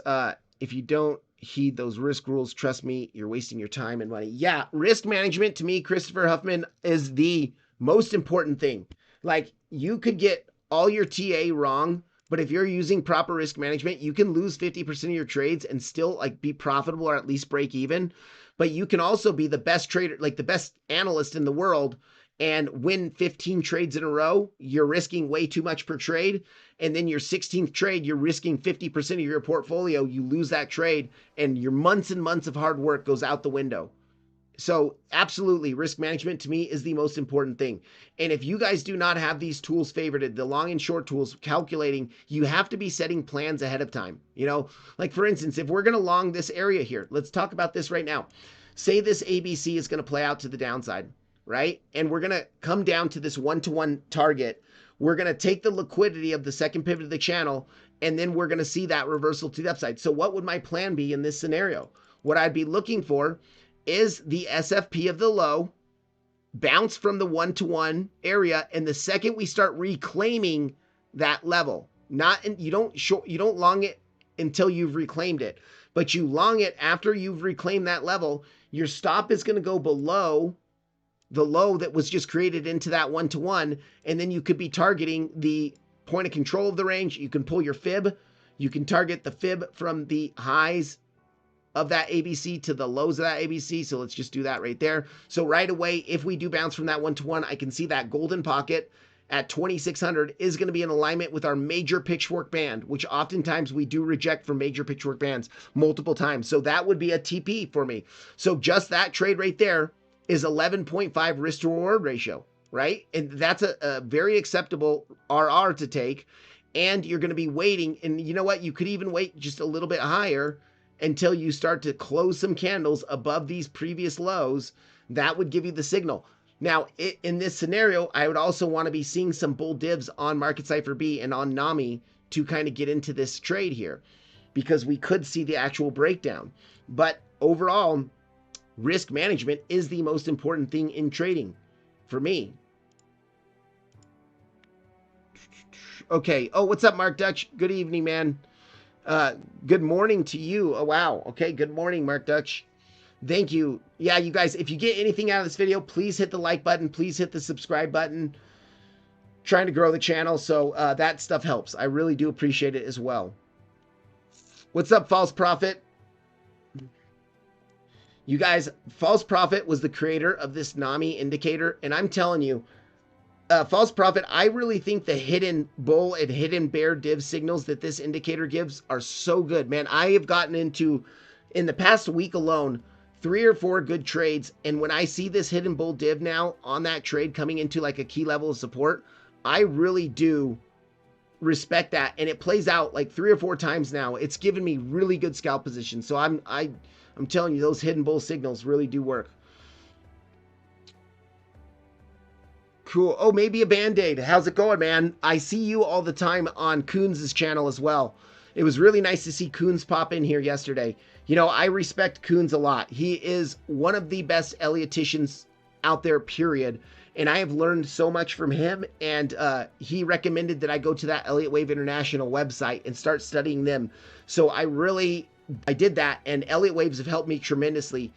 A: If you don't heed those risk rules, trust me, you're wasting your time and money. Yeah, risk management to me, Christopher Huffman, is the most important thing. Like, you could get all your TA wrong, but if you're using proper risk management, you can lose 50% of your trades and still like be profitable or at least break even. But you can also be the best trader, like the best analyst in the world, and win 15 trades in a row. You're risking way too much per trade. And then your 16th trade, you're risking 50% of your portfolio. You lose that trade and your months and months of hard work goes out the window. So absolutely, risk management to me is the most important thing. And if you guys do not have these tools favorited, the long and short tools, calculating, you have to be setting plans ahead of time. You know, like for instance, if we're going to long this area here, let's talk about this right now. Say this ABC is going to play out to the downside. right? And we're going to come down to this one-to-one target. We're going to take the liquidity of the second pivot of the channel, and then we're going to see that reversal to the upside. So what would my plan be in this scenario? What I'd be looking for is the SFP of the low, bounce from the one-to-one area, and the second we start reclaiming that level, you don't long it until you've reclaimed it, but you long it after you've reclaimed that level. Your stop is going to go below the low that was just created into that one-to-one, and then you could be targeting the point of control of the range. You can pull your fib. You can target the fib from the highs of that ABC to the lows of that ABC. So let's just do that right there. So right away, if we do bounce from that one-to-one, I can see that golden pocket at 2,600 is going to be in alignment with our major pitchfork band, which oftentimes we do reject for major pitchfork bands multiple times. So that would be a TP for me. So just that trade right there is 11.5 risk to reward ratio, right? And that's a very acceptable RR to take. And you're going to be waiting. And you know what? You could even wait just a little bit higher until you start to close some candles above these previous lows. That would give you the signal. Now, in this scenario, I would also want to be seeing some bull divs on Market Cipher B and on NAMI to kind of get into this trade here, because we could see the actual breakdown. But overall, risk management is the most important thing in trading for me. Okay. Oh, what's up, Mark Dutch? Good evening, man. Good morning to you. Oh, wow. Okay. Good morning, Mark Dutch. Thank you. Yeah, you guys, if you get anything out of this video, please hit the like button. Please hit the subscribe button. Trying to grow the channel, so that stuff helps. I really do appreciate it as well. What's up, False Prophet? You guys, False Prophet was the creator of this NAMI indicator, and I'm telling you, False Prophet, I really think the hidden bull and hidden bear div signals that this indicator gives are so good. Man, I have gotten into, in the past week alone, 3 or 4 good trades, and when I see this hidden bull div now on that trade coming into like a key level of support, I really do respect that, and it plays out like 3 or 4 times now. It's given me really good scalp position. So I'm telling you, those hidden bull signals really do work. Cool. Oh, maybe a Band-Aid. How's it going, man? I see you all the time on Coons' channel as well. It was really nice to see Coons pop in here yesterday. You know, I respect Coons a lot. He is one of the best Ellioticians out there, period. And I have learned so much from him. And he recommended that I go to that Elliott Wave International website and start studying them. So I did that. And Elliott Waves have helped me tremendously.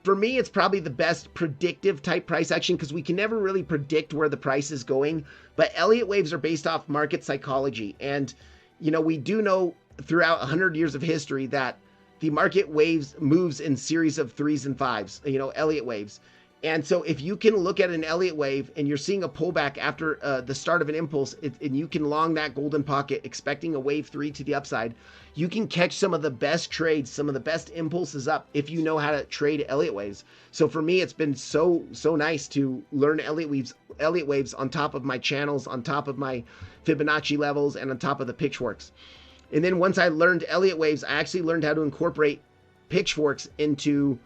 A: For me, it's probably the best predictive type price action, because we can never really predict where the price is going. But Elliott Waves are based off market psychology. And, you know, we do know throughout 100 years of history that the market waves moves in series of 3s and 5s, you know, Elliott waves. And so if you can look at an Elliott wave and you're seeing a pullback after the start of an impulse, and you can long that golden pocket expecting a wave 3 to the upside, you can catch some of the best trades, some of the best impulses up if you know how to trade Elliott waves. So for me, it's been so nice to learn Elliott waves on top of my channels, on top of my Fibonacci levels, and on top of the pitchforks. And then once I learned Elliott waves, I actually learned how to incorporate pitchforks into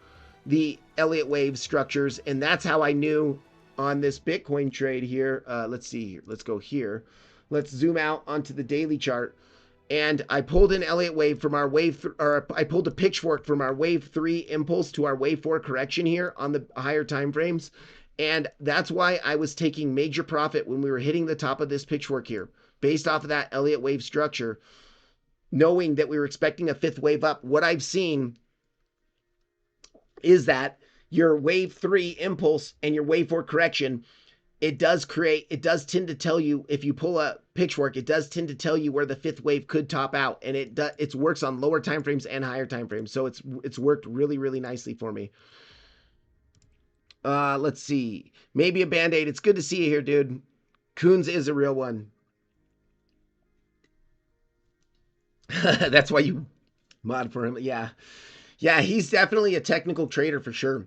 A: the Elliott wave structures, and that's how I knew on this Bitcoin trade here. Let's see here. Let's go here. Let's zoom out onto the daily chart, and I pulled an Elliott wave from our I pulled a pitchfork from our wave 3 impulse to our wave 4 correction here on the higher time frames, and that's why I was taking major profit when we were hitting the top of this pitchfork here, based off of that Elliott wave structure, knowing that we were expecting a 5th wave up. What I've seen is that your wave 3 impulse and your wave 4 correction, it does tend to tell you, if you pull a pitchfork, it does tend to tell you where the 5th wave could top out, and it works on lower time frames and higher time frames. So it's worked really nicely for me. Let's see, maybe a Band-Aid. It's good to see you here, dude. Coons is a real one. That's why you mod for him. Yeah, he's definitely a technical trader for sure.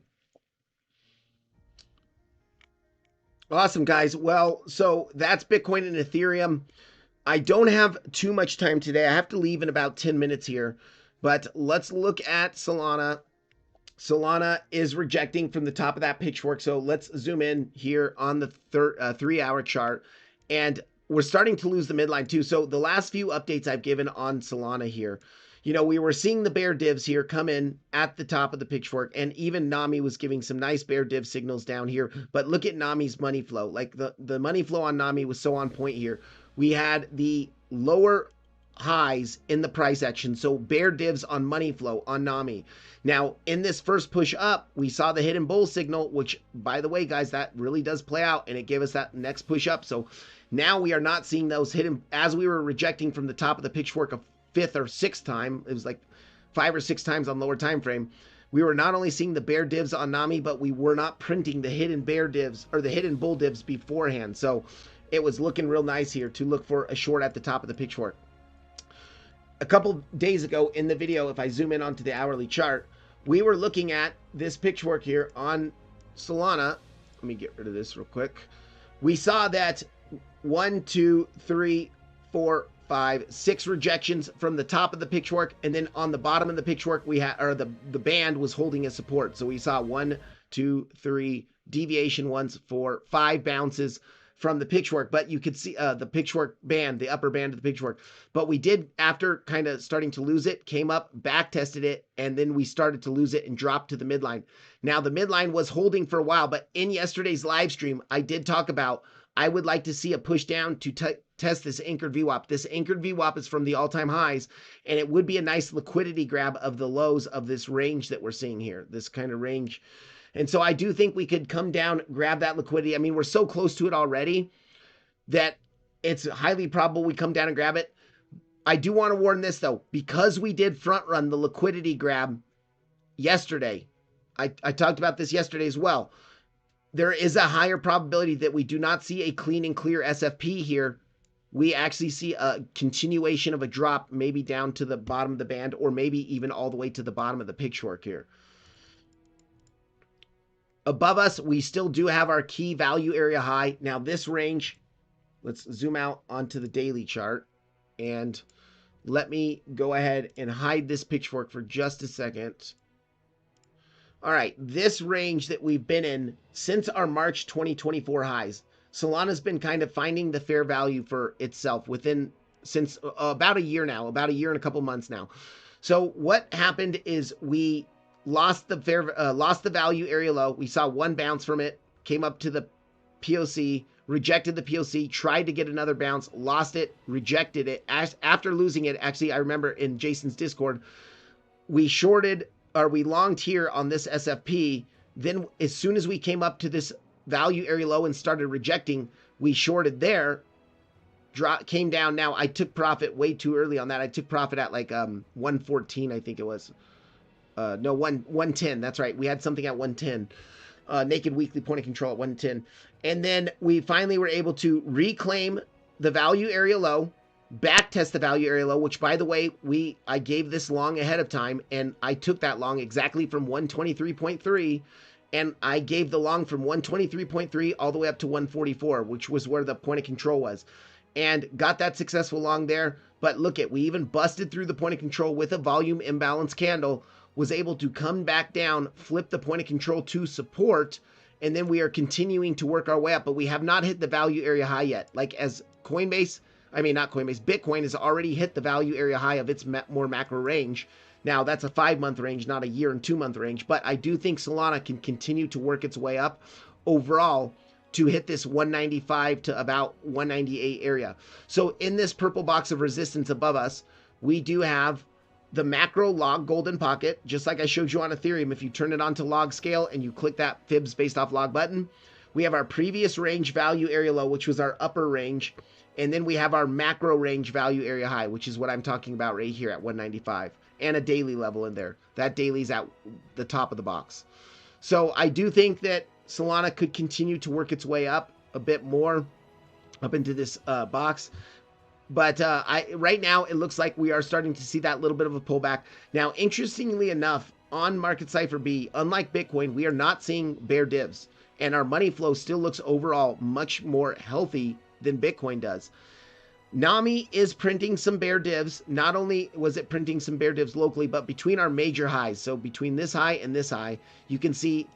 A: Awesome, guys. Well, so that's Bitcoin and Ethereum. I don't have too much time today. I have to leave in about 10 minutes here. But let's look at Solana. Solana is rejecting from the top of that pitchfork. So let's zoom in here on the 3-hour chart. And we're starting to lose the midline too. So the last few updates I've given on Solana here, you know, we were seeing the bear divs here come in at the top of the pitchfork, and even Nami was giving some nice bear div signals down here. But look at Nami's money flow. Like the money flow on Nami was so on point here. We had the lower highs in the price action. So bear divs on money flow on Nami. Now, in this first push up, we saw the hidden bull signal, which, by the way, guys, that really does play out, and it gave us that next push up. So now we are not seeing those hidden, as we were rejecting from the top of the pitchfork a fifth or sixth time. It was like 5 or 6 times on lower time frame. We were not only seeing the bear divs on Nami, but we were not printing the hidden bear divs or the hidden bull divs beforehand. So it was looking real nice here to look for a short at the top of the pitchfork. A couple days ago in the video, if I zoom in onto the hourly chart, we were looking at this pitchfork here on Solana. Let me get rid of this real quick. We saw that 1, 2, 3, 4, 5, 6 rejections from the top of the pitchfork, and then on the bottom of the pitchfork we had, or the band was holding a support. So we saw 1, 2, 3 deviation ones, 4, 5 bounces from the pitchfork, but you could see the pitchfork band, the upper band of the pitchfork. But we did, after kind of starting to lose it, came up, back tested it, and then we started to lose it and dropped to the midline. Now the midline was holding for a while, but in yesterday's live stream, I did talk about I would like to see a push down to test this anchored VWAP. This anchored VWAP is from the all-time highs, and it would be a nice liquidity grab of the lows of this range that we're seeing here, this kind of range. And so I do think we could come down, grab that liquidity. I mean, we're so close to it already that it's highly probable we come down and grab it. I do want to warn this, though, because we did front run the liquidity grab yesterday. I talked about this yesterday as well. There is a higher probability that we do not see a clean and clear SFP here. We actually see a continuation of a drop, maybe down to the bottom of the band, or maybe even all the way to the bottom of the pitchfork here. Above us, we still do have our key value area high. Now this range, let's zoom out onto the daily chart, and let me go ahead and hide this pitchfork for just a second. All right, this range that we've been in since our March 2024 highs, Solana's been kind of finding the fair value for itself since about a year now, about a year and a couple months now. So what happened is we lost the value area low. We saw one bounce from it, came up to the POC, rejected the POC, tried to get another bounce, lost it, rejected it. After losing it, actually, I remember in Jason's Discord, we shorted, or we longed here on this SFP. Then as soon as we came up to this value area low and started rejecting, we shorted there, came down. Now I took profit way too early on that. I took profit at like 114, I think it was. No, 110. That's right. We had something at 110. Naked weekly point of control at 110. And then we finally were able to reclaim the value area low, back test the value area low, which, by the way, I gave this long ahead of time, and I took that long exactly from 123.3, and I gave the long from 123.3 all the way up to 144, which was where the point of control was, and got that successful long there. But look at, we even busted through the point of control with a volume imbalance candle, was able to come back down, flip the point of control to support, and then we are continuing to work our way up, but we have not hit the value area high yet. Like as Bitcoin has already hit the value area high of its more macro range. Now that's a 5-month range, not a year and 2-month range, but I do think Solana can continue to work its way up overall to hit this 195 to about 198 area. So in this purple box of resistance above us, we do have the macro log golden pocket, just like I showed you on Ethereum. If you turn it onto log scale and you click that fibs based off log button, we have our previous range value area low, which was our upper range. And then we have our macro range value area high, which is what I'm talking about right here at 195, and a daily level in there. That daily's at the top of the box. So I do think that Solana could continue to work its way up a bit more up into this box. But right now, it looks like we are starting to see that little bit of a pullback. Now, interestingly enough, on Market Cypher B, unlike Bitcoin, we are not seeing bear divs. And our money flow still looks overall much more healthy than Bitcoin does. NAMI is printing some bear divs. Not only was it printing some bear divs locally, but between our major highs, so between this high and this high, you can see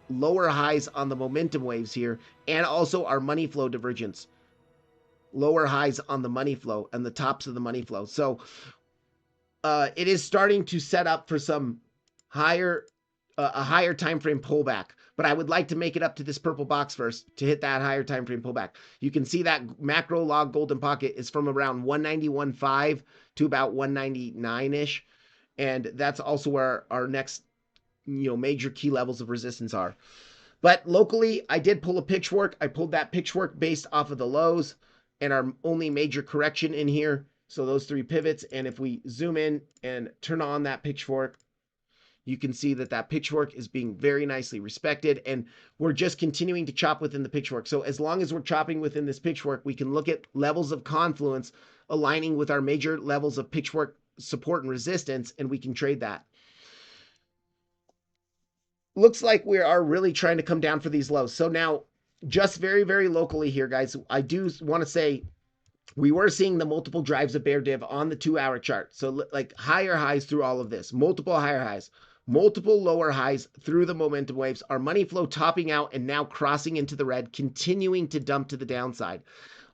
A: lower highs on the momentum waves here, and also our money flow divergence. Lower highs on the money flow and the tops of the money flow. So it is starting to set up for some a higher time frame pullback. But I would like to make it up to this purple box first to hit that higher time frame pullback. You can see that macro log golden pocket is from around 191.5 to about 199-ish. And that's also where our next major key levels of resistance are. But locally, I did pull a pitchfork. I pulled that pitchfork based off of the lows and our only major correction in here. So those three pivots. And if we zoom in and turn on that pitchfork, you can see that that pitchfork is being very nicely respected, and we're just continuing to chop within the pitchfork. So as long as we're chopping within this pitchfork, we can look at levels of confluence aligning with our major levels of pitchfork support and resistance, and we can trade that. Looks like we are really trying to come down for these lows. So now, just very, very locally here, guys, I do want to say we were seeing the multiple drives of bear div on the 2-hour chart. So like higher highs through all of this, multiple higher highs, multiple lower highs through the momentum waves, our money flow topping out and now crossing into the red, continuing to dump to the downside.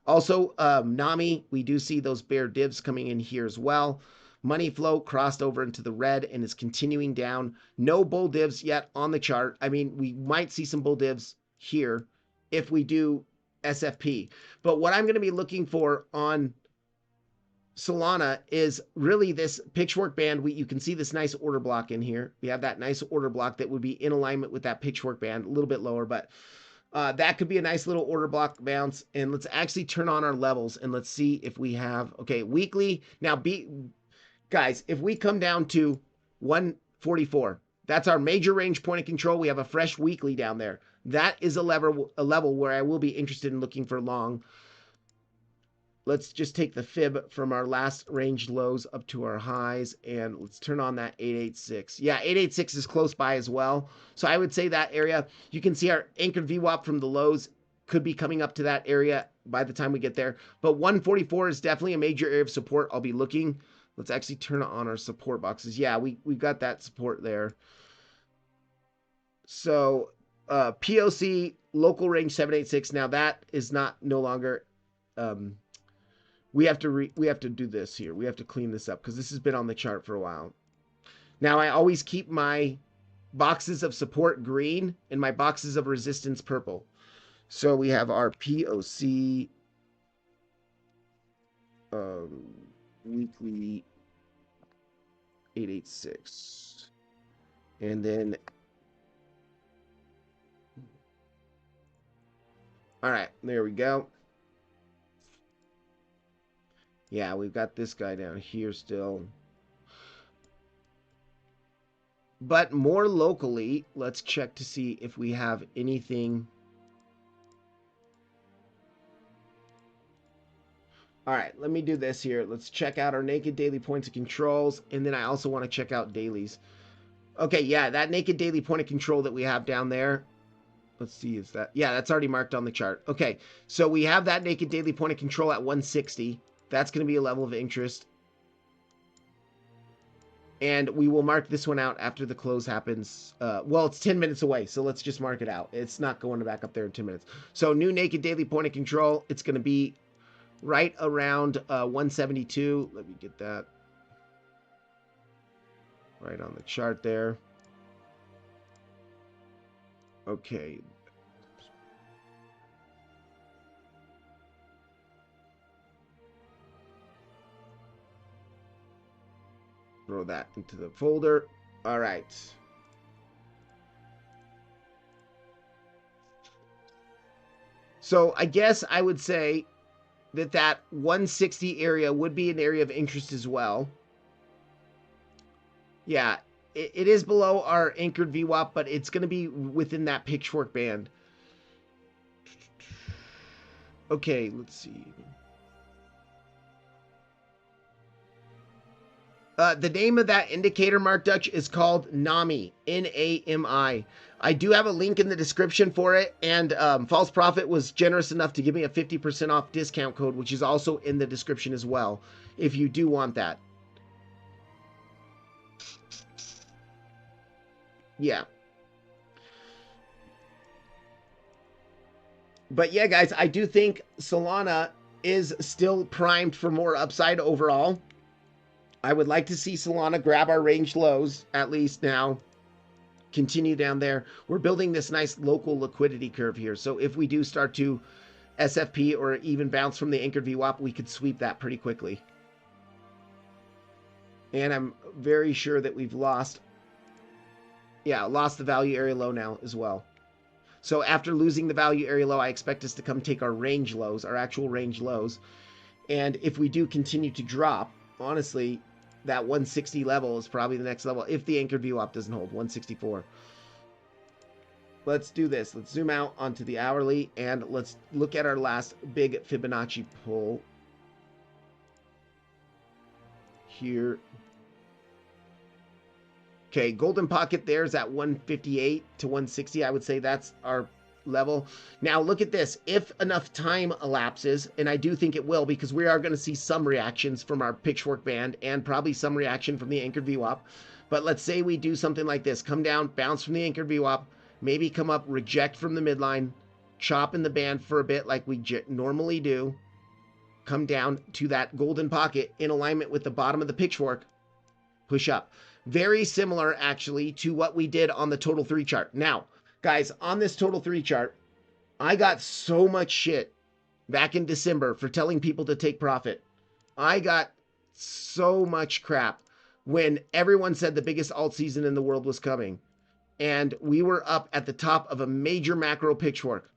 A: Also, NAMI, we do see those bear divs coming in here as well. Money flow crossed over into the red and is continuing down. No bull divs yet on the chart. I mean, we might see some bull divs here if we do SFP. But what I'm going to be looking for on Solana is really this pitchfork band. You can see this nice order block in here. We have that nice order block that would be in alignment with that pitchfork band, a little bit lower, but that could be a nice little order block bounce. And let's actually turn on our levels and let's see if we have, okay, weekly. Now, guys, if we come down to 144, that's our major range point of control. We have a fresh weekly down there. That is a level where I will be interested in looking for long. Let's just take the fib from our last range lows up to our highs, and let's turn on that 886. Yeah, 886 is close by as well. So I would say that area, you can see our anchored VWAP from the lows could be coming up to that area by the time we get there. But 144 is definitely a major area of support. I'll be looking. Let's actually turn on our support boxes. Yeah, we got that support there. So POC local range 786. Now that is no longer we have to do this here. We have to clean this up because this has been on the chart for a while. Now I always keep my boxes of support green and my boxes of resistance purple. So we have our POC weekly 886. And then all right, there we go. Yeah, we've got this guy down here still. But more locally, let's check to see if we have anything. All right, let me do this here. Let's check out our naked daily points of controls, and then I also want to check out dailies. Okay, yeah, that naked daily point of control that we have down there. Let's see, is that, yeah, that's already marked on the chart. Okay, so we have that naked daily point of control at 160. That's going to be a level of interest. And we will mark this one out after the close happens. Well, it's 10 minutes away, so let's just mark it out. It's not going back up there in 10 minutes. So new naked daily point of control, it's going to be right around 172. Let me get that right on the chart there. Okay. Throw that into the folder. All right. So I guess I would say that 160 area would be an area of interest as well. Yeah, it is below our anchored VWAP, but it's going to be within that pitchfork band. Okay, let's see. The name of that indicator, Mark Dutch, is called NAMI, N-A-M-I. I do have a link in the description for it, and False Prophet was generous enough to give me a 50% off discount code, which is also in the description as well, if you do want that. Yeah. But yeah, guys, I do think Solana is still primed for more upside overall. I would like to see Solana grab our range lows, at least now. Continue down there. We're building this nice local liquidity curve here. So if we do start to SFP or even bounce from the anchored VWAP, we could sweep that pretty quickly. And I'm very sure that we've lost the value area low now as well. So after losing the value area low, I expect us to come take our range lows, our actual range lows. And if we do continue to drop, honestly, that 160 level is probably the next level if the anchored VWAP doesn't hold, 164. Let's do this. Let's zoom out onto the hourly and let's look at our last big Fibonacci pull here. Okay, golden pocket there's at 158 to 160. I would say that's our level. Now look at this. If enough time elapses, and I do think it will, because we are going to see some reactions from our pitchfork band and probably some reaction from the anchored VWAP. But let's say we do something like this. Come down, bounce from the anchored VWAP, maybe come up, reject from the midline, chop in the band for a bit like we normally do, come down to that golden pocket in alignment with the bottom of the pitchfork, push up. Very similar, actually, to what we did on the total 3 chart. Now, guys, on this total 3 chart, I got so much shit back in December for telling people to take profit. I got so much crap when everyone said the biggest alt season in the world was coming. And we were up at the top of a major macro pitchfork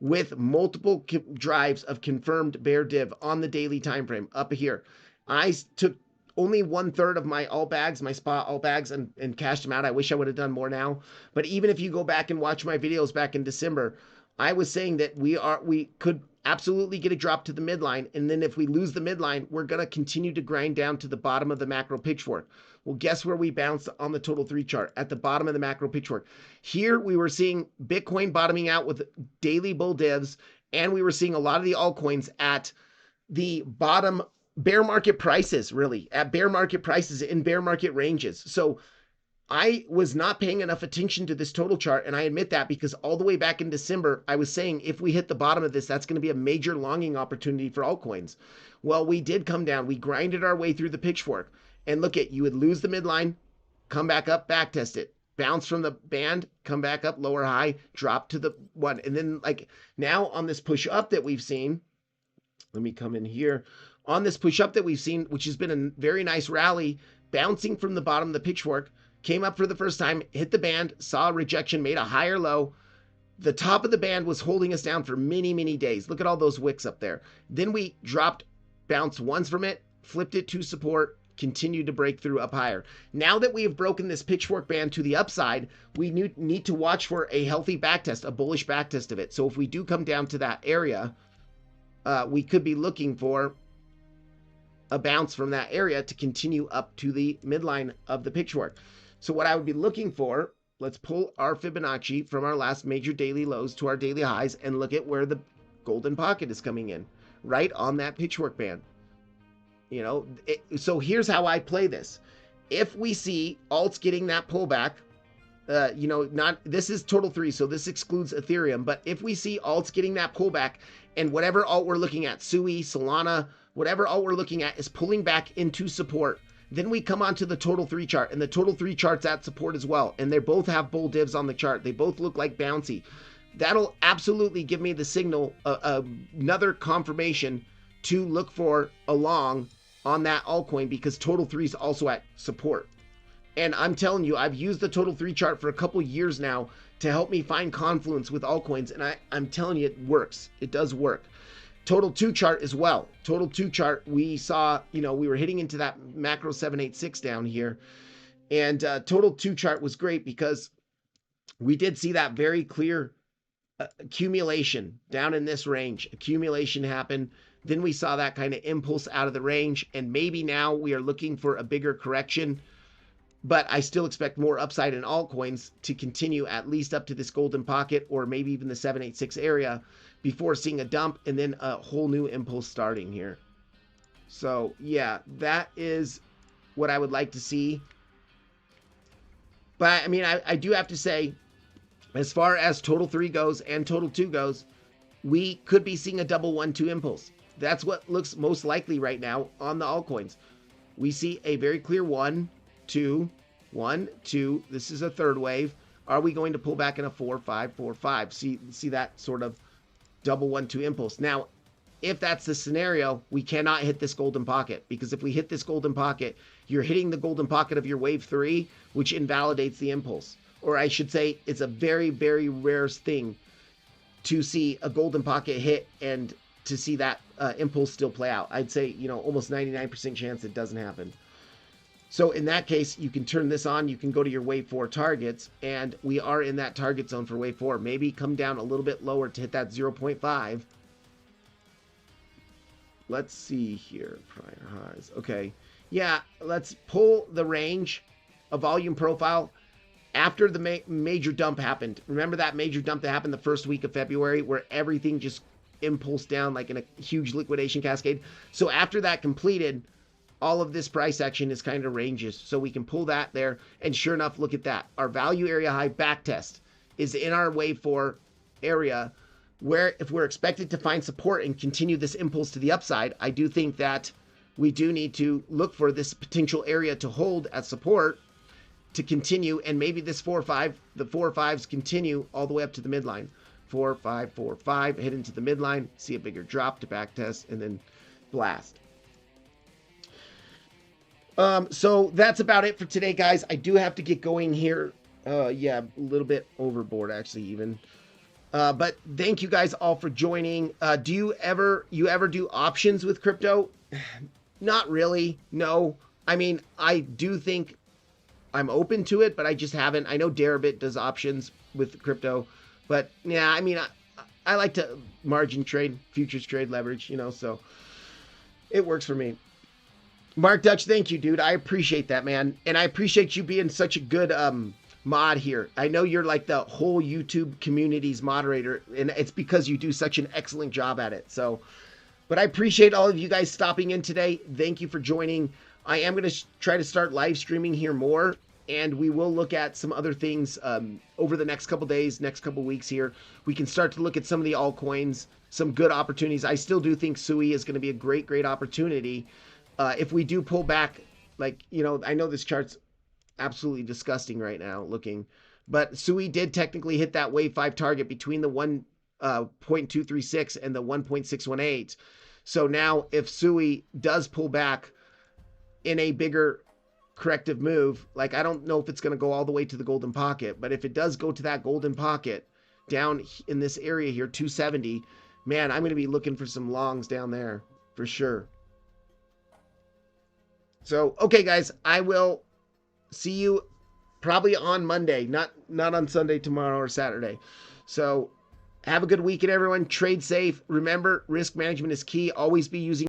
A: with multiple drives of confirmed bear div on the daily time frame up here. I took only 1/3 of my alt bags, my spot alt bags, and cashed them out. I wish I would have done more now. But even if you go back and watch my videos back in December, I was saying that we could absolutely get a drop to the midline. And then if we lose the midline, we're going to continue to grind down to the bottom of the macro pitchfork. Well, guess where we bounced on the total 3 chart? At the bottom of the macro pitchfork. Here we were seeing Bitcoin bottoming out with daily bull divs, and we were seeing a lot of the altcoins at the bottom bear market prices, really, at bear market prices in bear market ranges. So I was not paying enough attention to this total chart, and I admit that, because all the way back in December, I was saying if we hit the bottom of this, that's going to be a major longing opportunity for altcoins. Well, we did come down. We grinded our way through the pitchfork. And look at, you would lose the midline, come back up, back test it, bounce from the band, come back up, lower high, drop to the one. And then like now on this push up that we've seen, let me come in here. On this push up that we've seen, which has been a very nice rally, bouncing from the bottom of the pitchfork, came up for the first time, hit the band, saw a rejection, made a higher low. The top of the band was holding us down for many, many days. Look at all those wicks up there. Then we dropped, bounced once from it, flipped it to support, continued to break through up higher. Now that we have broken this pitchfork band to the upside, we need to watch for a healthy backtest, a bullish backtest of it. So if we do come down to that area, we could be looking for a bounce from that area to continue up to the midline of the pitchfork. So what I would be looking for, let's pull our Fibonacci from our last major daily lows to our daily highs and look at where the golden pocket is coming in, right on that pitchfork band. You know, so here's how I play this. If we see alts getting that pullback, you know, this is total 3, so this excludes Ethereum, but if we see alts getting that pullback and whatever alt we're looking at, Sui, Solana, whatever alt we're looking at is pulling back into support, then we come onto the total 3 chart, and the total 3 chart's at support as well, and they both have bull divs on the chart. They both look like bouncy. That'll absolutely give me the signal, another confirmation to look for a long on that altcoin, because total 3 is also at support. And I'm telling you, I've used the total 3 chart for a couple years now to help me find confluence with altcoins, and I'm telling you, it works. It does work. Total 2 chart as well. Total 2 chart, we saw, you know, we were hitting into that macro 786 down here, and total 2 chart was great because we did see that very clear accumulation down in this range. Accumulation happened. Then we saw that kind of impulse out of the range. And maybe now we are looking for a bigger correction. But I still expect more upside in altcoins to continue at least up to this golden pocket or maybe even the 786 area before seeing a dump and then a whole new impulse starting here. So yeah, that is what I would like to see. But I mean, I do have to say, as far as total 3 goes and total 2 goes, we could be seeing a double 1-2 impulse. That's what looks most likely right now on the altcoins. We see a very clear 1, 2, 1, 2. This is a third wave. Are we going to pull back in a 4, 5, 4, 5? See that sort of double 1-2 impulse. Now, if that's the scenario, we cannot hit this golden pocket, because if we hit this golden pocket, you're hitting the golden pocket of your wave 3, which invalidates the impulse. Or I should say, it's a very, very rare thing to see a golden pocket hit and to see that impulse still play out. I'd say, almost 99% chance it doesn't happen. So in that case, you can turn this on. You can go to your wave 4 targets, and we are in that target zone for wave 4. Maybe come down a little bit lower to hit that 0.5. Let's see here, prior highs. Okay, yeah, let's pull the range, a volume profile after the major dump happened. Remember that major dump that happened the first week of February where everything just impulsed down like in a huge liquidation cascade? So after that completed, all of this price action is kind of ranges. So we can pull that there, and sure enough, look at that. Our value area high back test is in our wave 4 area, where if we're expected to find support and continue this impulse to the upside, I do think that we do need to look for this potential area to hold as support to continue, and maybe this 4-5, the 4-5s continue all the way up to the midline. 4-5, 4-5, hit into the midline, see a bigger drop to back test, and then blast. So that's about it for today, guys. I do have to get going here. Yeah, a little bit overboard, actually, even. But thank you guys all for joining. Do you ever do options with crypto? Not really. No. I mean, I do think I'm open to it, but I just haven't. I know Deribit does options with crypto, but yeah, I mean, I like to margin trade, futures trade, leverage, so it works for me. Mark Dutch, thank you, dude. I appreciate that, man. And I appreciate you being such a good mod here. I know you're like the whole YouTube community's moderator, and it's because you do such an excellent job at it. So, but I appreciate all of you guys stopping in today. Thank you for joining. I am going to try to start live streaming here more, and we will look at some other things over the next couple days, next couple weeks here. We can start to look at some of the altcoins, some good opportunities. I still do think SUI is going to be a great, great opportunity. If we do pull back, like, I know this chart's absolutely disgusting right now looking, but SUI did technically hit that wave 5 target between the 1.236 and the 1.618. So now if SUI does pull back in a bigger corrective move, like, I don't know if it's going to go all the way to the golden pocket, but if it does go to that golden pocket down in this area here, 270, man, I'm going to be looking for some longs down there for sure. So, okay, guys, I will see you probably on Monday, not on Sunday, tomorrow, or Saturday. So have a good weekend, everyone. Trade safe. Remember, risk management is key. Always be using